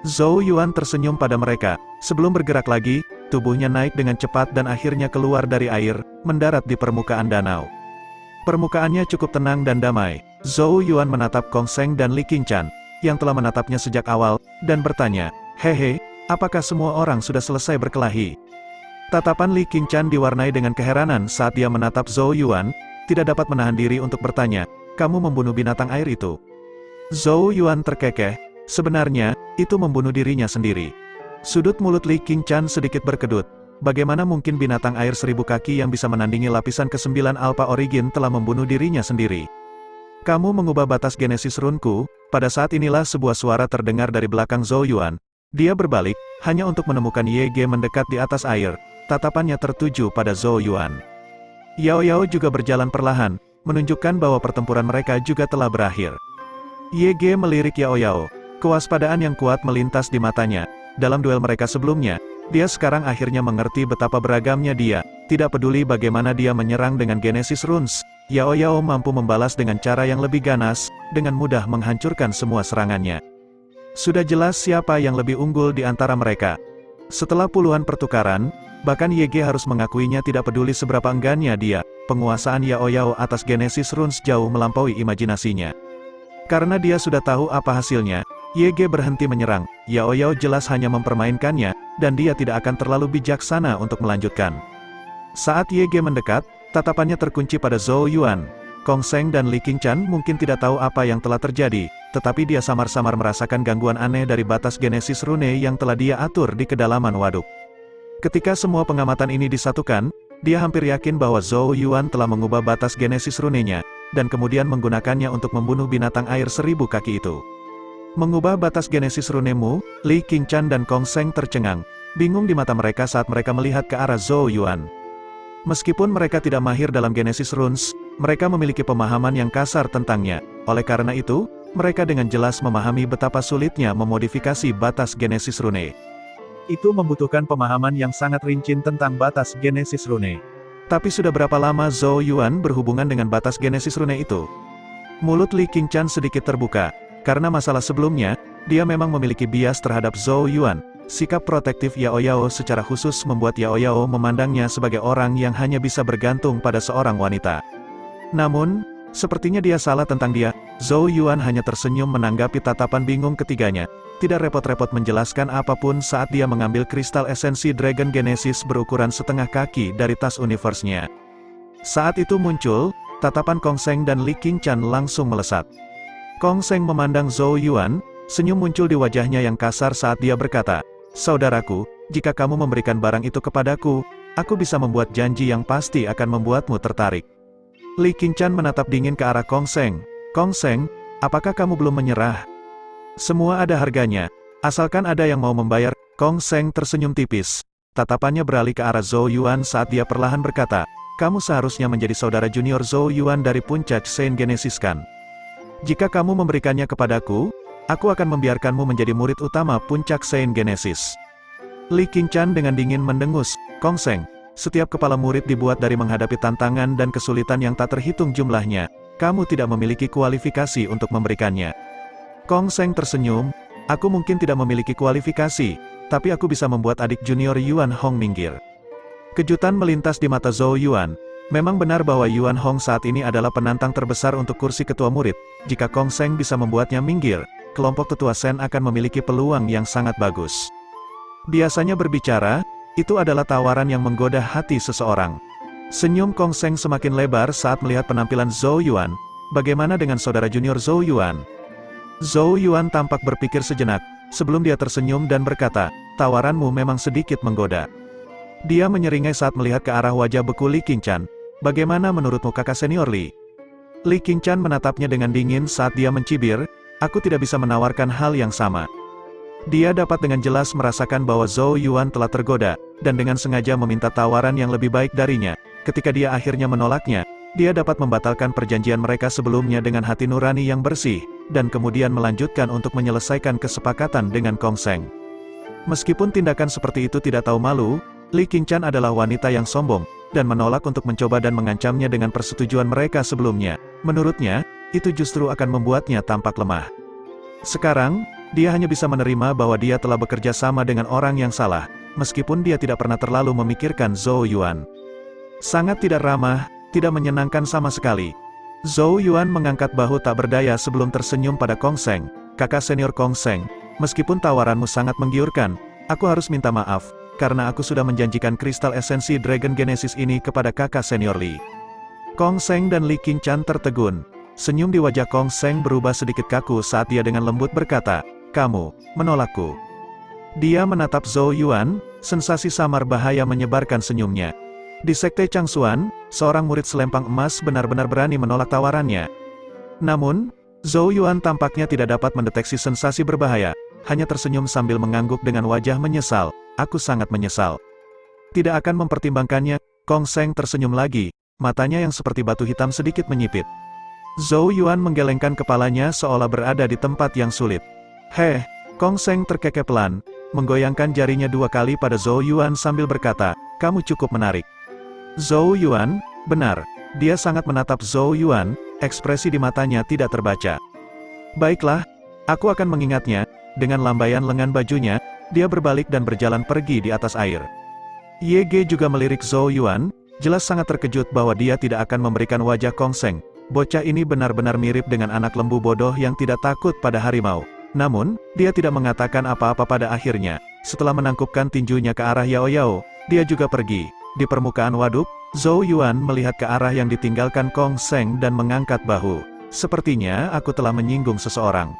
Zhou Yuan tersenyum pada mereka, sebelum bergerak lagi, tubuhnya naik dengan cepat dan akhirnya keluar dari air, mendarat di permukaan danau. Permukaannya cukup tenang dan damai. Zhou Yuan menatap Kong Seng dan Li Qingchen, yang telah menatapnya sejak awal, dan bertanya, "Hehe, apakah semua orang sudah selesai berkelahi?" Tatapan Li Qingchen diwarnai dengan keheranan saat dia menatap Zhou Yuan, tidak dapat menahan diri untuk bertanya, "Kamu membunuh binatang air itu?" Zhou Yuan terkekeh, sebenarnya, itu membunuh dirinya sendiri. Sudut mulut Li Qingchen sedikit berkedut. Bagaimana mungkin binatang air 1000 kaki yang bisa menandingi lapisan ke-9 Alpha Origin telah membunuh dirinya sendiri? Kamu mengubah batas genesis runku. Pada saat inilah sebuah suara terdengar dari belakang Zhou Yuan. Dia berbalik, hanya untuk menemukan Ye Ge mendekat di atas air. Tatapannya tertuju pada Zhou Yuan. Yao Yao juga berjalan perlahan, menunjukkan bahwa pertempuran mereka juga telah berakhir. Ye Ge melirik Yao Yao. Kewaspadaan yang kuat melintas di matanya. Dalam duel mereka sebelumnya, dia sekarang akhirnya mengerti betapa beragamnya dia. Tidak peduli bagaimana dia menyerang dengan Genesis Runes, Yao Yao mampu membalas dengan cara yang lebih ganas, dengan mudah menghancurkan semua serangannya. Sudah jelas siapa yang lebih unggul di antara mereka. Setelah puluhan pertukaran, bahkan Ye Ge harus mengakuinya tidak peduli seberapa enggannya dia, penguasaan Yao Yao atas Genesis Runes jauh melampaui imajinasinya. Karena dia sudah tahu apa hasilnya, Ye Ge berhenti menyerang. Yao Yao jelas hanya mempermainkannya, dan dia tidak akan terlalu bijaksana untuk melanjutkan. Saat Ye Ge mendekat, tatapannya terkunci pada Zhou Yuan. Kong Sheng dan Li Qingchan mungkin tidak tahu apa yang telah terjadi, tetapi dia samar-samar merasakan gangguan aneh dari batas Genesis Rune yang telah dia atur di kedalaman waduk. Ketika semua pengamatan ini disatukan, dia hampir yakin bahwa Zhou Yuan telah mengubah batas Genesis Rune-nya, dan kemudian menggunakannya untuk membunuh binatang air 1000 kaki itu. Mengubah batas Genesis Rune-mu, Li Qingchan dan Kong Sheng tercengang, bingung di mata mereka saat mereka melihat ke arah Zhou Yuan. Meskipun mereka tidak mahir dalam Genesis Runes, mereka memiliki pemahaman yang kasar tentangnya. Oleh karena itu, mereka dengan jelas memahami betapa sulitnya memodifikasi batas Genesis Rune. Itu membutuhkan pemahaman yang sangat rinci tentang batas Genesis Rune. Tapi sudah berapa lama Zhou Yuan berhubungan dengan batas Genesis Rune itu? Mulut Li Qingchan sedikit terbuka. Karena masalah sebelumnya, dia memang memiliki bias terhadap Zhou Yuan. Sikap protektif Yao Yao secara khusus membuat Yao Yao memandangnya sebagai orang yang hanya bisa bergantung pada seorang wanita. Namun, sepertinya dia salah tentang dia. Zhou Yuan hanya tersenyum menanggapi tatapan bingung ketiganya. Tidak repot-repot menjelaskan apapun saat dia mengambil kristal esensi Dragon Genesis berukuran setengah kaki dari tas universe-nya. Saat itu muncul, tatapan Kong Sheng dan Li Qingchan langsung melesat. Kong Sheng memandang Zhou Yuan, senyum muncul di wajahnya yang kasar saat dia berkata, "Saudaraku, jika kamu memberikan barang itu kepadaku, aku bisa membuat janji yang pasti akan membuatmu tertarik." Li Qingchan menatap dingin ke arah Kong Sheng. "Kong Sheng, apakah kamu belum menyerah? Semua ada harganya, asalkan ada yang mau membayar." Kong Sheng tersenyum tipis. Tatapannya beralih ke arah Zhou Yuan saat dia perlahan berkata, "Kamu seharusnya menjadi saudara junior Zhou Yuan dari puncak Saint Genesis kan? Jika kamu memberikannya kepadaku, aku akan membiarkanmu menjadi murid utama puncak Saint Genesis." Li Qingchan dengan dingin mendengus, "Kong Sheng, setiap kepala murid dibuat dari menghadapi tantangan dan kesulitan yang tak terhitung jumlahnya. Kamu tidak memiliki kualifikasi untuk memberikannya." Kong Sheng tersenyum, "Aku mungkin tidak memiliki kualifikasi, tapi aku bisa membuat adik junior Yuan Hong minggir." Kejutan melintas di mata Zhou Yuan. Memang benar bahwa Yuan Hong saat ini adalah penantang terbesar untuk kursi ketua murid. Jika Kong Sheng bisa membuatnya minggir, kelompok tetua Shen akan memiliki peluang yang sangat bagus. Biasanya berbicara, itu adalah tawaran yang menggoda hati seseorang. Senyum Kong Sheng semakin lebar saat melihat penampilan Zhou Yuan. "Bagaimana dengan saudara junior Zhou Yuan?" Zhou Yuan tampak berpikir sejenak, sebelum dia tersenyum dan berkata, "Tawaranmu memang sedikit menggoda." Dia menyeringai saat melihat ke arah wajah beku Li Qingchan. "Bagaimana menurutmu kakak senior Li?" Li Qingchan menatapnya dengan dingin saat dia mencibir, "Aku tidak bisa menawarkan hal yang sama." Dia dapat dengan jelas merasakan bahwa Zhou Yuan telah tergoda, dan dengan sengaja meminta tawaran yang lebih baik darinya. Ketika dia akhirnya menolaknya, dia dapat membatalkan perjanjian mereka sebelumnya dengan hati nurani yang bersih, dan kemudian melanjutkan untuk menyelesaikan kesepakatan dengan Kong Sheng. Meskipun tindakan seperti itu tidak tahu malu, Li Qingchan adalah wanita yang sombong, dan menolak untuk mencoba dan mengancamnya dengan persetujuan mereka sebelumnya. Menurutnya, itu justru akan membuatnya tampak lemah. Sekarang, dia hanya bisa menerima bahwa dia telah bekerja sama dengan orang yang salah, meskipun dia tidak pernah terlalu memikirkan Zhou Yuan. Sangat tidak ramah, tidak menyenangkan sama sekali. Zhou Yuan mengangkat bahu tak berdaya sebelum tersenyum pada Kong Sheng. "Kakak senior Kong Sheng, meskipun tawaranmu sangat menggiurkan, aku harus minta maaf, karena aku sudah menjanjikan kristal esensi Dragon Genesis ini kepada kakak senior Li." Kong Sheng dan Li Qingchan tertegun. Senyum di wajah Kong Sheng berubah sedikit kaku saat dia dengan lembut berkata, "Kamu menolakku." Dia menatap Zhou Yuan, sensasi samar bahaya menyebarkan senyumnya. Di Sekte Changsuan, seorang murid selempang emas benar-benar berani menolak tawarannya. Namun, Zhou Yuan tampaknya tidak dapat mendeteksi sensasi berbahaya, hanya tersenyum sambil mengangguk dengan wajah menyesal. Aku sangat menyesal. Tidak akan mempertimbangkannya, Kong Seng tersenyum lagi, matanya yang seperti batu hitam sedikit menyipit. Zhou Yuan menggelengkan kepalanya seolah berada di tempat yang sulit. Heh, Kong Seng terkekeh pelan, menggoyangkan jarinya 2 kali pada Zhou Yuan sambil berkata, kamu cukup menarik. Zhou Yuan, benar, dia sangat menatap Zhou Yuan, ekspresi di matanya tidak terbaca. Baiklah, aku akan mengingatnya. Dengan lambaian lengan bajunya, dia berbalik dan berjalan pergi di atas air. Ye juga melirik Zhou Yuan, jelas sangat terkejut bahwa dia tidak akan memberikan wajah Kong Seng. Bocah ini benar-benar mirip dengan anak lembu bodoh yang tidak takut pada harimau. Namun, dia tidak mengatakan apa-apa pada akhirnya. Setelah menangkupkan tinjunya ke arah Yao Yao, dia juga pergi. Di permukaan waduk, Zhou Yuan melihat ke arah yang ditinggalkan Kong Seng dan mengangkat bahu. Sepertinya aku telah menyinggung seseorang.